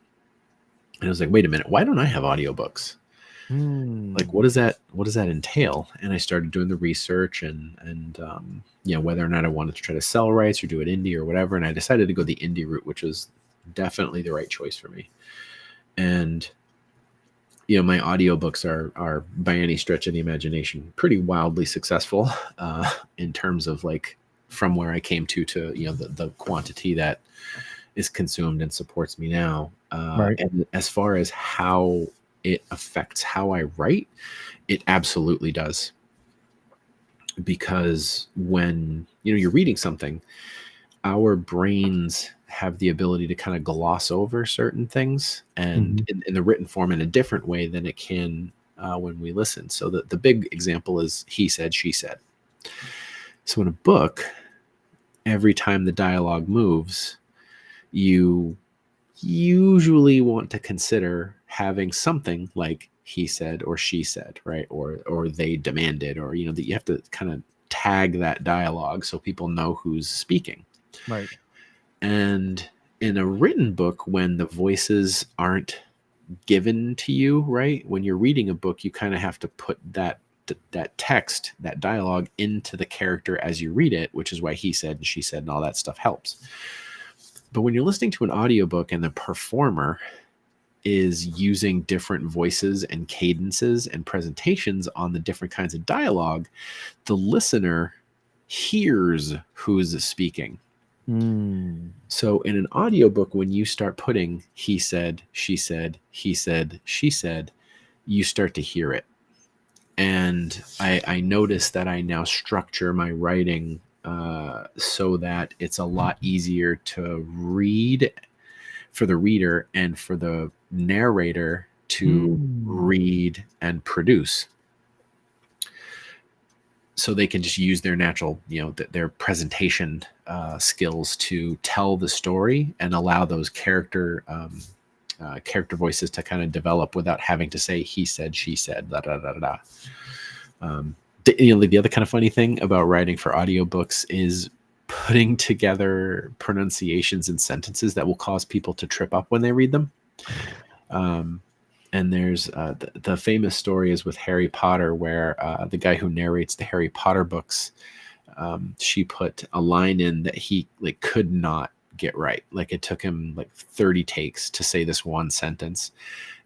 and I was like, wait a minute, why don't I have audiobooks? Like, Hmm. what does that entail? And I started doing the research, and whether or not I wanted to try to sell rights or do it indie or whatever. And I decided to go the indie route, which was definitely the right choice for me. And my audiobooks are by any stretch of the imagination pretty wildly successful, in terms of like from where I came to the quantity that is consumed and supports me now. Right. And as far as how it affects how I write, it absolutely does. Because when you're reading something, our brains have the ability to kind of gloss over certain things, and Mhm. in the written form in a different way than it can when we listen. So the big example is he said, she said. So in a book, every time the dialogue moves, you usually want to consider having something like he said or she said, right? Or they demanded, or that you have to kind of tag that dialogue so people know who's speaking. Right. And in a written book, when the voices aren't given to you, right? When you're reading a book, you kind of have to put that that text, that dialogue into the character as you read it, which is why he said and she said and all that stuff helps. But when you're listening to an audiobook and the performer is using different voices and cadences and presentations on the different kinds of dialogue, the listener hears who's speaking. So in an audiobook, when you start putting he said, she said, he said, she said, you start to hear it. And I notice that I now structure my writing so that it's a lot easier to read for the reader and for the narrator to read and produce. So they can just use their natural, their presentation skills to tell the story and allow those character voices to kind of develop without having to say he said, she said, da da da da. The other kind of funny thing about writing for audiobooks is putting together pronunciations and sentences that will cause people to trip up when they read them. And there's the famous story is with Harry Potter, where the guy who narrates the Harry Potter books, she put a line in that he could not get right. Like it took him 30 takes to say this one sentence.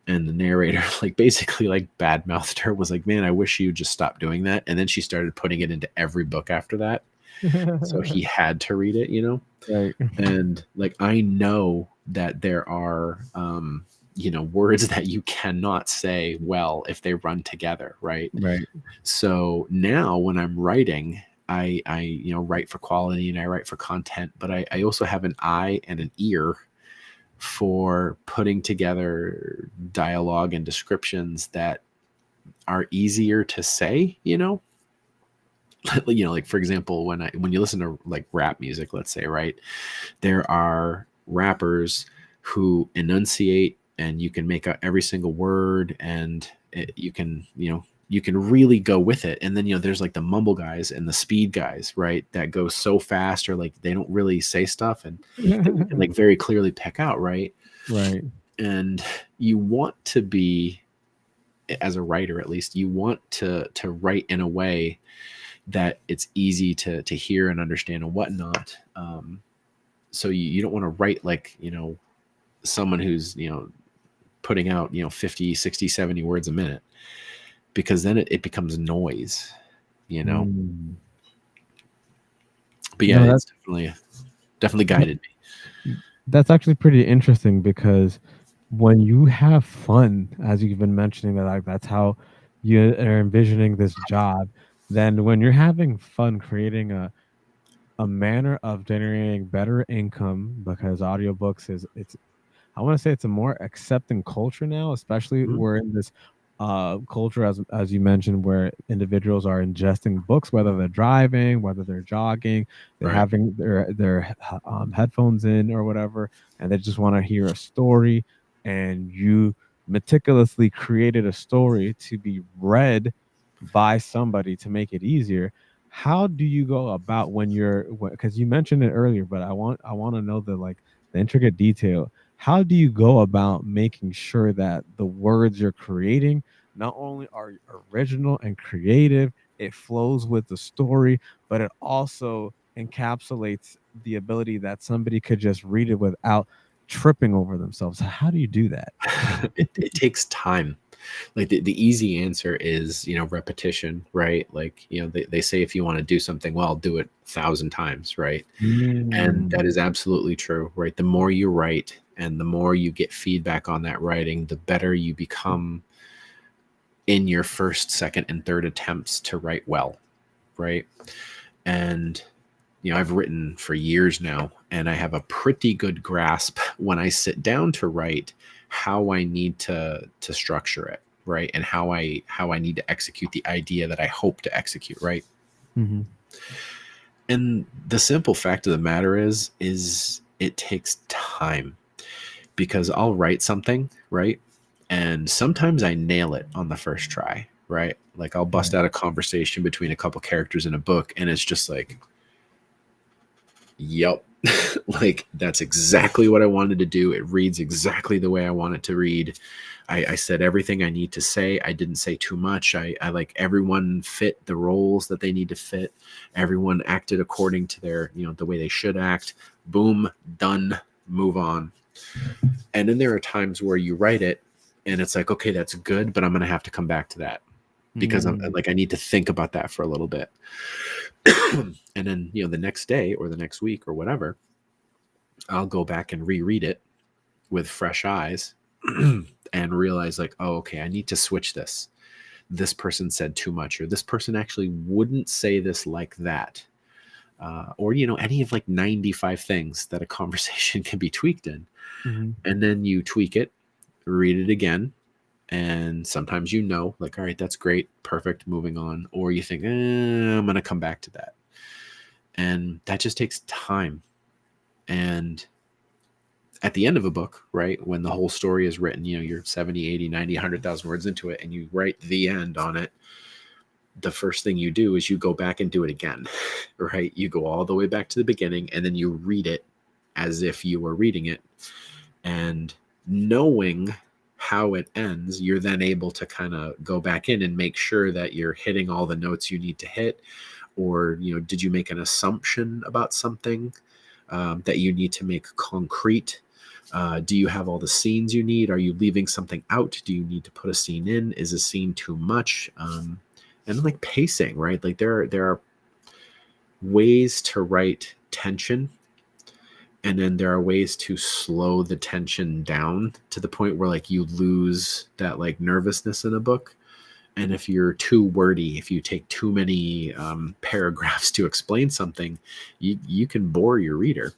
And the narrator basically badmouthed her, was like, man, I wish you just stopped doing that. And then she started putting it into every book after that. So he had to read it, Right. And I know that there are, words that you cannot say well if they run together. Right. Right. So now when I'm writing, I write for quality and I write for content, but I also have an eye and an ear for putting together dialogue and descriptions that are easier to say, for example, when you listen to rap music, let's say, right, there are rappers who enunciate and you can make out every single word and you can really go with it. And then, there's the mumble guys and the speed guys, right, that go so fast or they don't really say stuff and you can very clearly pick out, right? Right. And you want to be, as a writer at least, you want to write in a way that it's easy to hear and understand and whatnot. So you don't want to write someone who's putting out 50, 60, 70 words a minute, because then it becomes noise, But yeah, it's definitely guided me. That's actually pretty interesting, because when you have fun, as you've been mentioning, that that's how you are envisioning this job, then when you're having fun creating a manner of generating better income, because audiobooks it's I want to say it's a more accepting culture now, especially we're in this culture, as you mentioned, where individuals are ingesting books, whether they're driving, whether they're jogging, they're having their headphones in or whatever, and they just want to hear a story. And you meticulously created a story to be read by somebody to make it easier. How do you go about when you're, because you mentioned it earlier, but I want to know the intricate detail. How do you go about making sure that the words you're creating not only are original and creative, it flows with the story, but it also encapsulates the ability that somebody could just read it without tripping over themselves? How do you do that? It takes time. The easy answer is, repetition, right? They say if you want to do something well, do it 1,000 times, right? And that is absolutely true, right? The more you write and the more you get feedback on that writing, the better you become in your first, second, and third attempts to write well, right? And I've written for years now, and I have a pretty good grasp when I sit down to write how I need to structure it, right? And how I need to execute the idea that I hope to execute, right? Mm-hmm. And the simple fact of the matter is it takes time, because I'll write something, right? And sometimes I nail it on the first try, right? I'll bust out a conversation between a couple characters in a book, and it's just yep, Like, that's exactly what I wanted to do. It reads exactly the way I want it to read. I said everything I need to say. I didn't say too much. I like, everyone fit the roles that they need to fit. Everyone acted according to their, the way they should act. Boom, done, move on. And then there are times where you write it and it's like, okay, that's good, but I'm going to have to come back to that because I'm Mm. like, I need to think about that for a little bit. And then, the next day or the next week or whatever, I'll go back and reread it with fresh eyes and realize, like, oh, okay, I need to switch this. This person said too much, or this person actually wouldn't say this like that. Or, any of like 95 things that a conversation can be tweaked in. Mhm. And then you tweak it, read it again. And sometimes, like, all right, that's great, perfect, moving on. Or you think, I'm going to come back to that. And that just takes time. And at the end of a book, right, when the whole story is written, you're 70, 80, 90, 100,000 words into it, and you write the end on it, the first thing you do is you go back and do it again, right? You go all the way back to the beginning, and then you read it as if you were reading it. And knowing how it ends, you're then able to kind of go back in and make sure that you're hitting all the notes you need to hit. Or, did you make an assumption about something that you need to make concrete? Do you have all the scenes you need? Are you leaving something out? Do you need to put a scene in? Is a scene too much? And like pacing, right? Like there are ways to write tension, and then there are ways to slow the tension down to the point where like you lose that like nervousness in a book. And if you're too wordy, if you take too many paragraphs to explain something, you can bore your reader.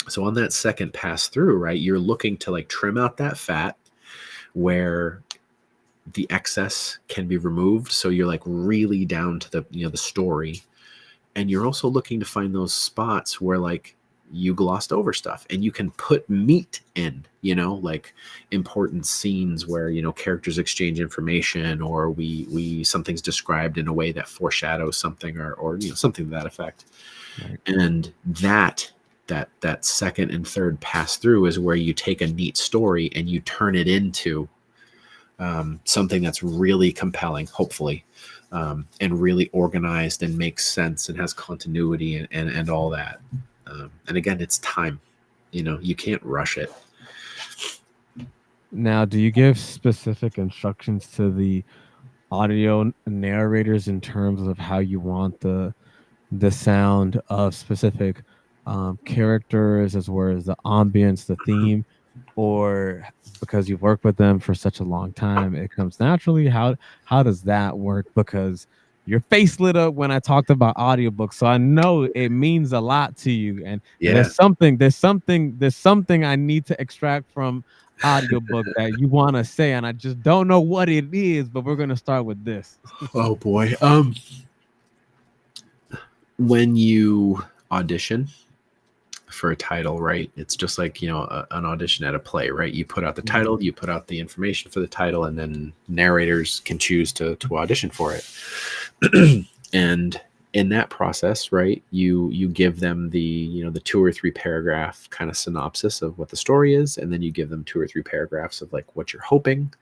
So on that second pass through, right, you're looking to like trim out that fat where the excess can be removed. So you're like really down to the story. And you're also looking to find those spots where like you glossed over stuff and you can put meat in, like important scenes where, characters exchange information, or we something's described in a way that foreshadows something, or something to that effect. Right. And that second and third pass through is where you take a neat story and you turn it into something that's really compelling, hopefully, and really organized and makes sense and has continuity and all that. And again, it's time. You can't rush it. Now, do you give specific instructions to the audio narrators in terms of how you want the sound of specific characters, as well as the ambience, the theme, or because you've worked with them for such a long time, it comes naturally? How does that work? Because your face lit up when I talked about audiobooks, so I know it means a lot to you. And Yeah. there's something I need to extract from audiobook that you want to say, and I just don't know what it is. But we're gonna start with this. Oh boy. When you audition for a title, right, it's just like an audition at a play, right? You put out the title, you put out the information for the title, and then narrators can choose to audition for it. And in that process, right, you give them the 2 or 3 paragraph kind of synopsis of what the story is, and then you give them 2 or 3 paragraphs of like what you're hoping,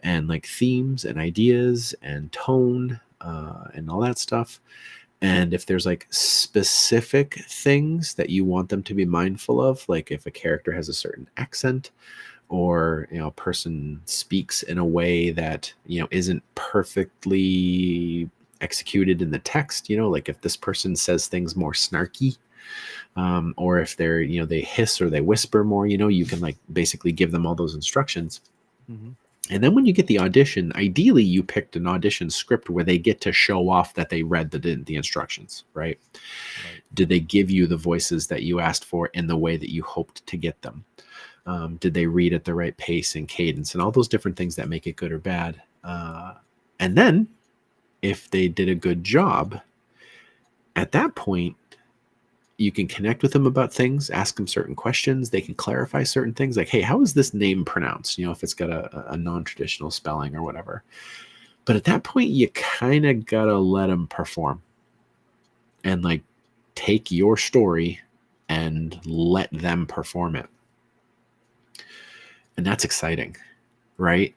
and like themes and ideas and tone, and all that stuff. And if there's like specific things that you want them to be mindful of, like if a character has a certain accent, or a person speaks in a way that isn't perfectly executed in the text, like if this person says things more snarky, or if they're they hiss or they whisper more, you can like basically give them all those instructions. Mhm. And then when you get the audition, ideally you picked an audition script where they get to show off that they read the instructions, right? Right. Did they give you the voices that you asked for in the way that you hoped to get them? Did they read at the right pace and cadence and all those different things that make it good or bad? And then if they did a good job, at that point, you can connect with them about things, ask them certain questions. They can clarify certain things like, hey, how is this name pronounced? If it's got a non-traditional spelling or whatever. But at that point, you kind of got to let them perform and like take your story and let them perform it. And that's exciting, right?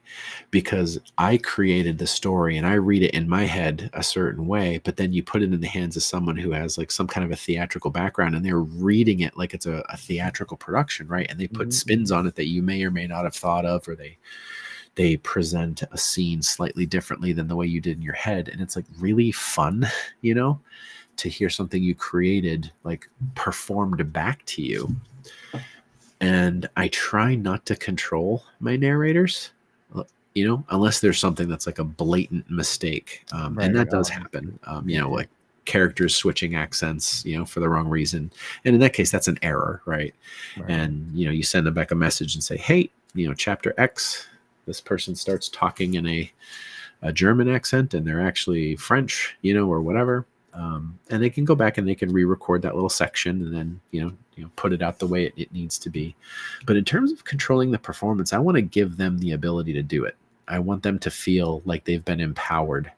Because I created the story and I read it in my head a certain way, but then you put it in the hands of someone who has like some kind of a theatrical background and they're reading it like it's a theatrical production, right? And they put spins on it that you may or may not have thought of, or they present a scene slightly differently than the way you did in your head. And it's like really fun, you know, to hear something you created like performed back to you. And I try not to control my narrators, you know, unless there's something that's like a blatant mistake. And that does happen, you know, like characters switching accents, you know, for the wrong reason. And in that case, that's an error, right? And, you know, you send them back a message and say, hey, you know, chapter X, this person starts talking in a German accent and they're actually French, you know, or whatever. And they can go back and they can re-record that little section and then, you know, put it out the way it needs to be. But in terms of controlling the performance, I want to give them the ability to do it. I want them to feel like they've been empowered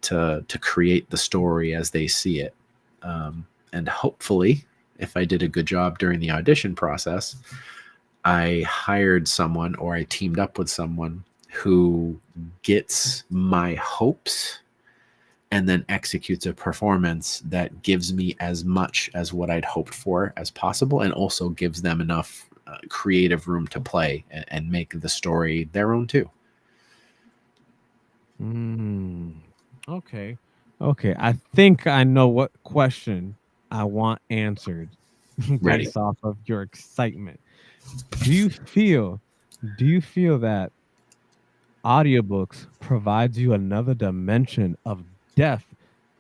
to create the story as they see it. And hopefully, if I did a good job during the audition process, I hired someone or I teamed up with someone who gets my hopes and then executes a performance that gives me as much as what I'd hoped for as possible, and also gives them enough creative room to play and make the story their own too. Okay. Okay. I think I know what question I want answered Ready. based off of your excitement. Do you feel that audiobooks provides you another dimension of depth,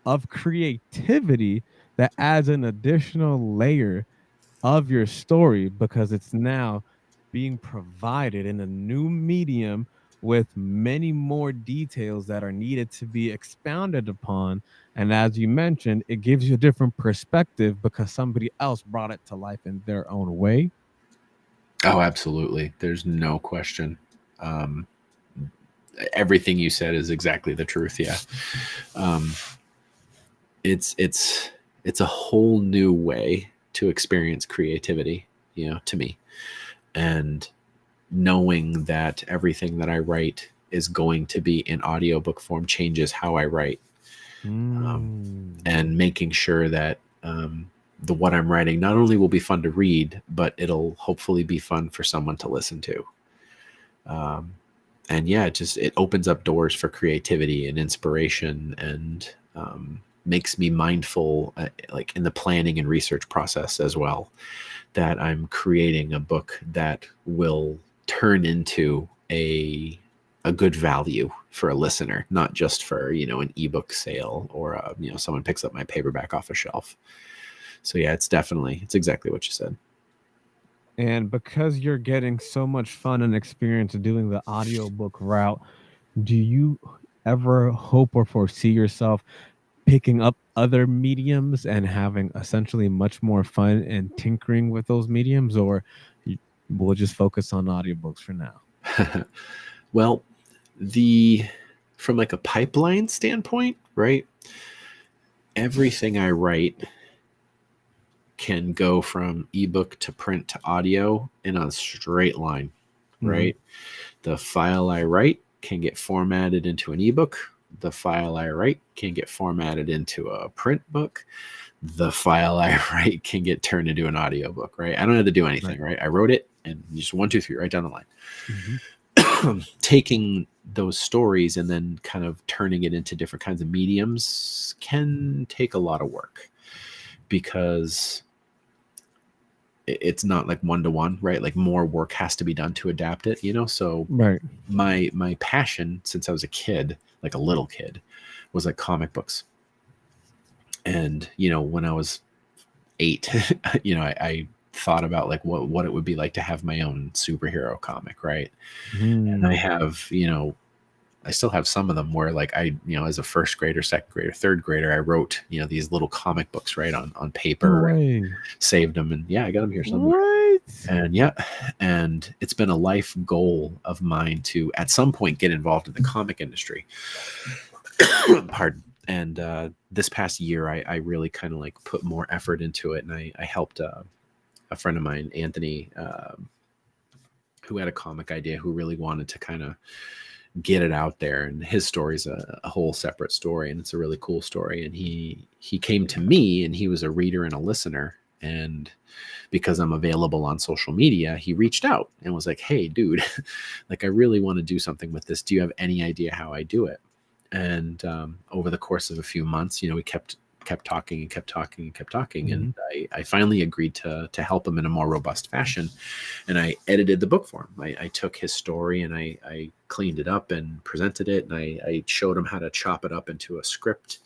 of creativity that adds an additional layer of your story because it's now being provided in a new medium with many more details that are needed to be expounded upon? And as you mentioned, it gives you a different perspective because somebody else brought it to life in their own way. Oh, absolutely. There's no question. Everything you said is exactly the truth. Yeah. It's a whole new way to experience creativity, you know, to me. And knowing that everything that I write is going to be in audiobook form changes how I write. And making sure that the what I'm writing not only will be fun to read, but it'll hopefully be fun for someone to listen to. And yeah, it opens up doors for creativity and inspiration, and makes me mindful, like in the planning and research process as well, that I'm creating a book that will turn into a good value for a listener, not just for, you know, an ebook sale or, you know, someone picks up my paperback off a shelf. So yeah, it's exactly what you said. And because you're getting so much fun and experience doing the audiobook route, do you ever hope or foresee yourself picking up other mediums and having essentially much more fun and tinkering with those mediums, or we'll just focus on audiobooks for now? Well, from like a pipeline standpoint, right? Everything I write can go from ebook to print to audio in a straight line, right? The file I write can get formatted into an ebook. The file I write can get formatted into a print book. The file I write can get turned into an audiobook, right? I don't have to do anything, right? I wrote it and just 1, 2, 3, right down the line. Taking those stories and then kind of turning it into different kinds of mediums can take a lot of work, because it's not like 1-to-1, right? Like more work has to be done to adapt it, you know? So my passion since I was a kid, like a little kid, was like comic books. And, you know, when I was 8, you know, I thought about like what it would be like to have my own superhero comic, right? And I have, you know, I still have some of them where like I, you know, as a first grader, second grader, third grader, I wrote, you know, these little comic books, right, on paper, and saved them. And yeah, I got them here somewhere. And yeah, and it's been a life goal of mine to at some point get involved in the comic industry. Pardon. And this past year, I really kind of like put more effort into it, and I helped a friend of mine, Anthony, who had a comic idea, who really wanted to kind of get it out there. And his story's a whole separate story, and it's a really cool story. And he came to me, and he was a reader and a listener. And because I'm available on social media, he reached out and was like, "Hey, dude, like I really want to do something with this. Do you have any idea how I do it?" And over the course of a few months, we kept talking and kept talking and kept talking, Mm-hmm. and I finally agreed to help him in a more robust fashion. And I edited the book for him. I took his story and I cleaned it up and presented it, and I showed him how to chop it up into a script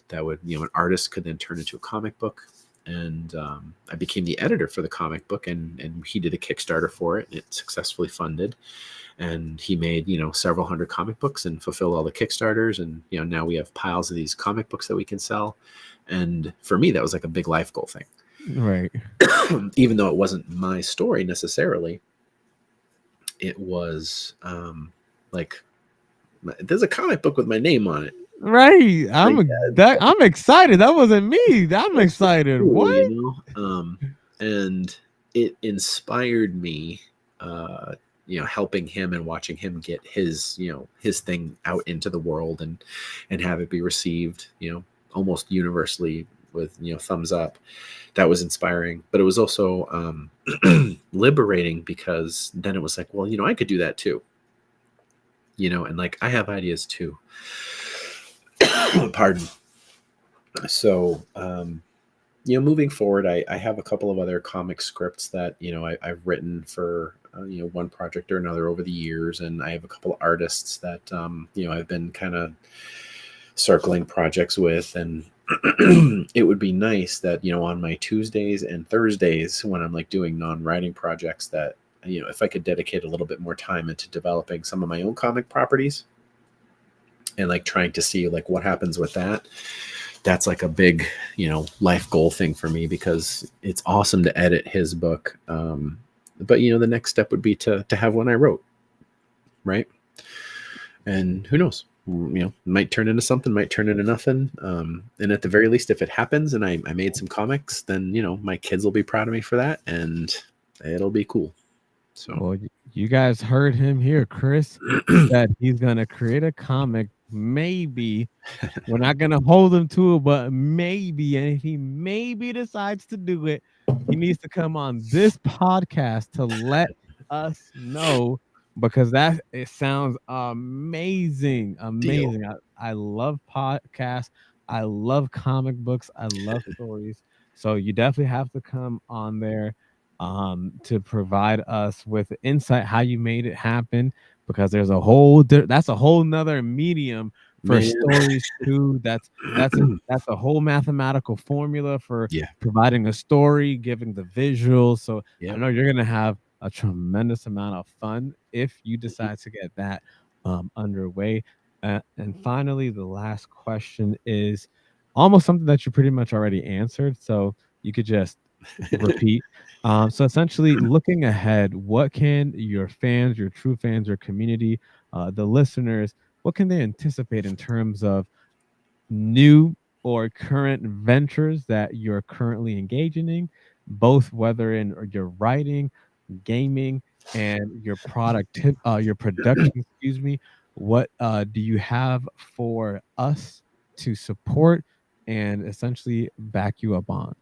that would, an artist could then turn into a comic book. And I became the editor for the comic book, and he did a Kickstarter for it, and it successfully funded. And he made, several hundred comic books and fulfilled all the Kickstarters. And, now we have piles of these comic books that we can sell. And for me, that was like a big life goal thing. Right. Even though it wasn't my story necessarily, it was like, there's a comic book with my name on it. Right. Like, I'm excited. That wasn't me. I'm excited. cool, What? And it inspired me, helping him and watching him get his, his thing out into the world, and have it be received, almost universally with, thumbs up. That was inspiring, but it was also liberating, because then it was like, well, I could do that too, and like I have ideas too. Pardon. So, moving forward, I have a couple of other comic scripts that, I've written for, one project or another over the years. And I have a couple of artists that, I've been kind of circling projects with. And it would be nice that, on my Tuesdays and Thursdays, when I'm like doing non-writing projects, that, if I could dedicate a little bit more time into developing some of my own comic properties, and like trying to see like what happens with that. That's like a big, life goal thing for me, because it's awesome to edit his book. But the next step would be to have one I wrote. Right. And who knows, might turn into something, might turn into nothing. And at the very least, if it happens and I made some comics, then, my kids will be proud of me for that, and it'll be cool. So, Well, you guys heard him here. Chris said he's gonna create a comic. Maybe we're not gonna hold him to it, but maybe, and if he maybe decides to do it, he needs to come on this podcast to let us know, because it sounds amazing, deal. amazing. I love podcasts. I love comic books. I love stories. So you definitely have to come on there to provide us with insight how you made it happen, because there's that's a whole nother medium for Man. stories too. That's a whole mathematical formula for Yeah. providing a story, giving the visuals. So I Yep. know you're gonna have a tremendous amount of fun if you Mhm. decide to get that underway. And finally, the last question is almost something that you pretty much already answered. So you could just repeat. So essentially, looking ahead, what can your fans, your true fans, your community, the listeners, what can they anticipate in terms of new or current ventures that you're currently engaging in, both whether in your writing, gaming, and your production? Excuse me. What do you have for us to support and essentially back you up on?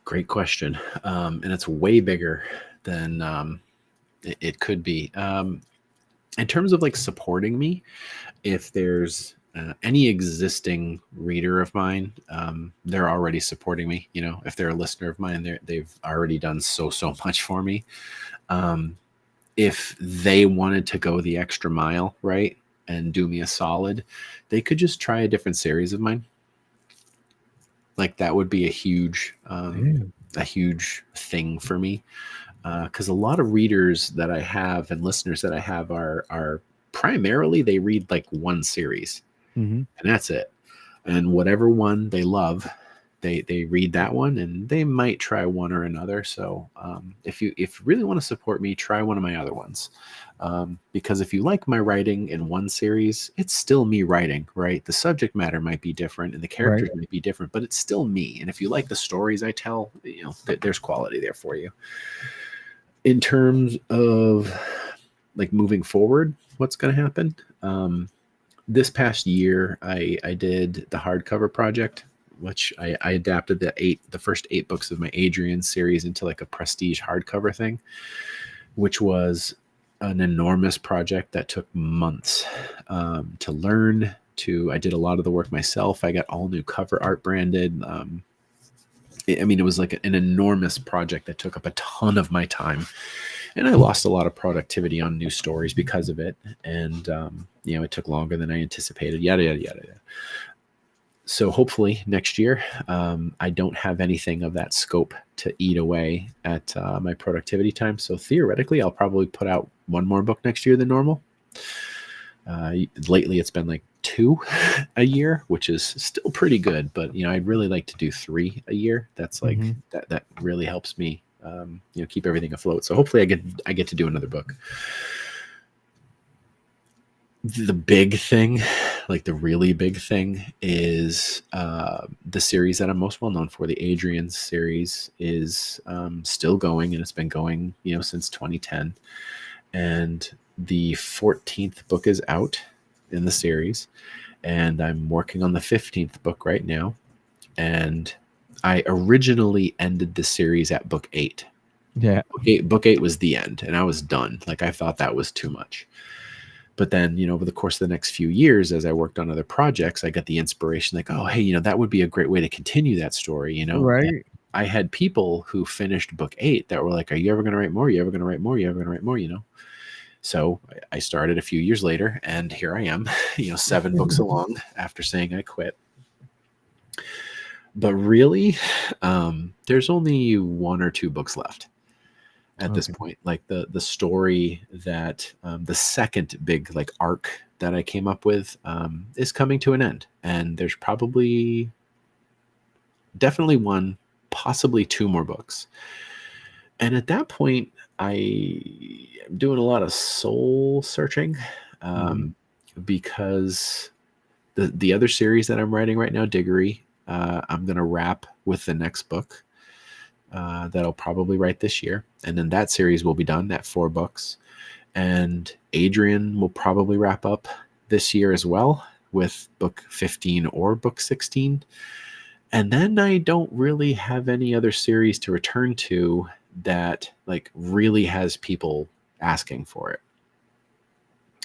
Great question. And it's way bigger than it could be. In terms of like supporting me, if there's any existing reader of mine, they're already supporting me. If they're a listener of mine, they've already done so much for me. If they wanted to go the extra mile, right, and do me a solid, they could just try a different series of mine. Like that would be a huge thing for me, because a lot of readers that I have and listeners that I have are primarily, they read like one series Mhm. and that's it. And whatever one they love, they read that one and they might try one or another. So if you really want to support me, try one of my other ones. Because if you like my writing in one series, it's still me writing, right? The subject matter might be different and the Right. characters might be different, but it's still me. And if you like the stories I tell, there's quality there for you. In terms of like moving forward, what's going to happen? This past year, I did the hardcover project, which I adapted the first 8 books of my Adrian series into like a prestige hardcover thing, which was an enormous project that took months to learn. I did a lot of the work myself. I got all new cover art branded. It was like an enormous project that took up a ton of my time, and I lost a lot of productivity on new stories because of it. And it took longer than I anticipated. Yada yada yada. Yada. So hopefully next year, I don't have anything of that scope to eat away at my productivity time. So theoretically, I'll probably put out one more book next year than normal. Lately, it's been like 2 a year, which is still pretty good. But I'd really like to do 3 a year. That's like Mm-hmm. that really helps me, keep everything afloat. So hopefully, I get to do another book. The big thing, like the really big thing, is the series that I'm most well known for. The Adrian series is still going, and it's been going, since 2010. And the 14th book is out in the series, and I'm working on the 15th book right now. And I originally ended the series at book 8. Yeah. Book 8 was the end, and I was done. Like I thought that was too much. But then, over the course of the next few years, as I worked on other projects, I got the inspiration like, oh, hey, that would be a great way to continue that story, And Right. I had people who finished book 8 that were like, are you ever going to write more? Are you ever going to write more? Are you ever going to write more? So I started a few years later, and here I am, 7 books along after saying I quit. But really, there's only 1 or 2 books left at this point. Like the story that the second big like arc that I came up with is coming to an end, and there's definitely 1, possibly 2 more books. And at that point, I am doing a lot of soul searching because the other series that I'm writing right now, Diggory, I'm going to wrap with the next book that I'll probably write this year. And then that series will be done at 4 books. And Adrian will probably wrap up this year as well with book 15 or book 16. And then I don't really have any other series to return to that like really has people asking for it.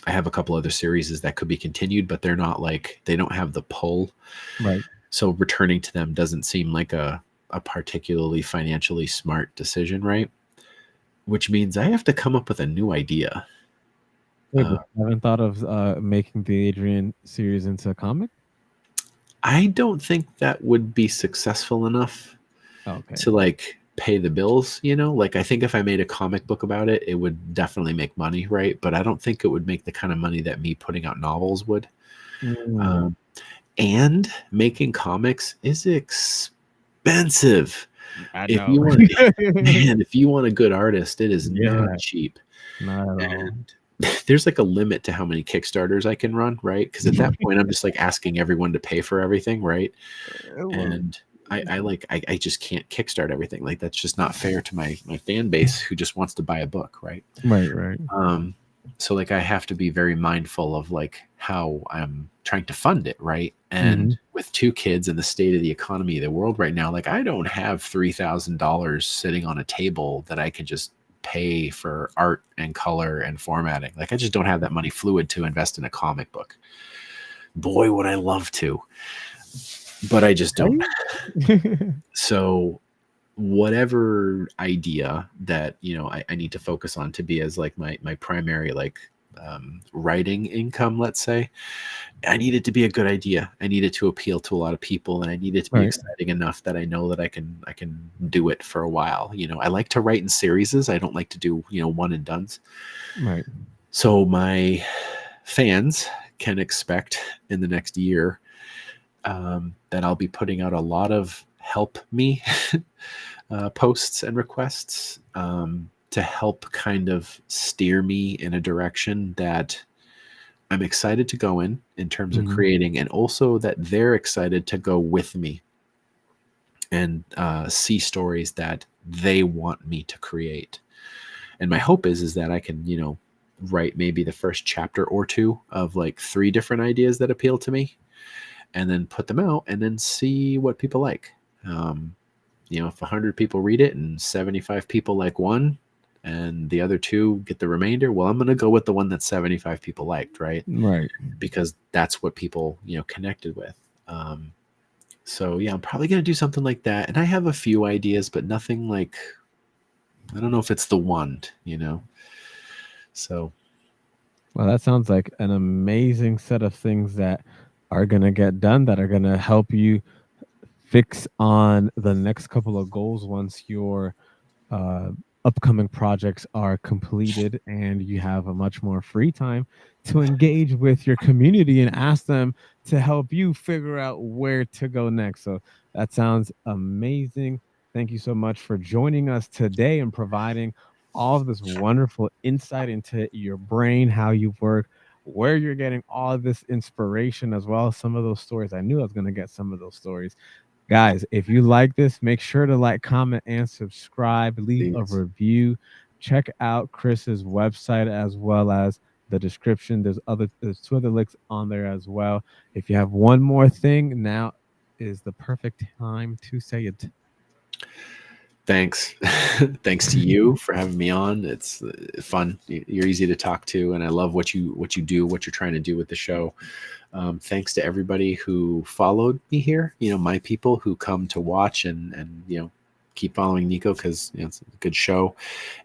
I have a couple other series that could be continued, but they're not like, they don't have the pull. Right. So returning to them doesn't seem like a particularly financially smart decision, right? Which means I have to come up with a new idea. Wait, but you haven't thought of making the Adrian series into a comic? I don't think that would be successful enough Okay. to like pay the bills, like I think if I made a comic book about it, it would definitely make money, right? But I don't think it would make the kind of money that me putting out novels would. Mm. And making comics is expensive. I If know. you want, man, if you want a good artist, it is Yeah. not cheap. Not at all. And there's like a limit to how many Kickstarters I can run, right? Because at that point, I'm just like asking everyone to pay for everything, right? And I just can't kickstart everything. Like that's just not fair to my fan base who just wants to buy a book, right? Right. So like I have to be very mindful of like how I'm trying to fund it, right? And with 2 kids and the state of the economy of the world right now, like I don't have $3,000 sitting on a table that I can just pay for art and color and formatting. Like I just don't have that money fluid to invest in a comic book. Boy, would I love to, but I just don't. So whatever idea that I need to focus on to be as like my primary like writing income, let's say, I need it to be a good idea. I need it to appeal to a lot of people, and I need it to be exciting enough that I know that I can do it for a while. I like to write in series. I don't like to do one and dones. Right. So my fans can expect in the next year that I'll be putting out a lot of help me posts and requests, to help kind of steer me in a direction that I'm excited to go in terms of Mhm. creating, and also that they're excited to go with me and see stories that they want me to create. And my hope is that I can, write maybe the first chapter or two of like 3 different ideas that appeal to me, and then put them out and then see what people like. Um, if 100 people read it and 75 people like one, and the other two get the remainder, well, I'm going to go with the one that 75 people liked, right? Right. Because that's what people, connected with. Um, so yeah, I'm probably going to do something like that. And I have a few ideas, but nothing like, I don't know if it's the one, So Well, that sounds like an amazing set of things that are going to get done, that are going to help you fix on the next couple of goals once your uh, upcoming projects are completed and you have a much more free time to engage with your community and ask them to help you figure out where to go next. So that sounds amazing. Thank you so much for joining us today and providing all of this wonderful insight into your brain, how you work, where you're getting all of this inspiration, as well as some of those stories. I knew I was going to get some of those stories. Guys, if you like this, make sure to like, comment, and subscribe. Leave a please. review. Check out Chris's website as well as the description. There's 2 other links on there as well. If you have one more thing, now is the perfect time to say it. Thanks. Thanks to you for having me on. It's fun. You're easy to talk to, and I love what you do, what you're trying to do with the show. Thanks to everybody who followed me here. My people who come to watch and keep following Nico, because it's a good show.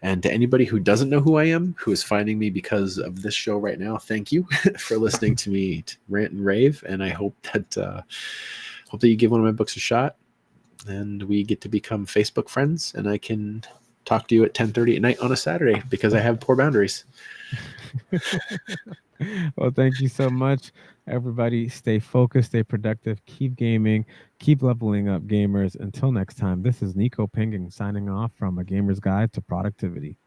And to anybody who doesn't know who I am, who is finding me because of this show right now, thank you for listening to me rant and rave. And I hope that you give one of my books a shot, and we get to become Facebook friends, and I can talk to you at 10:30 at night on a Saturday because I have poor boundaries. Well, thank you so much, everybody. Stay focused, stay productive, keep gaming, keep leveling up, gamers. Until next time, this is Nico Penguin signing off from A Gamer's Guide to Productivity.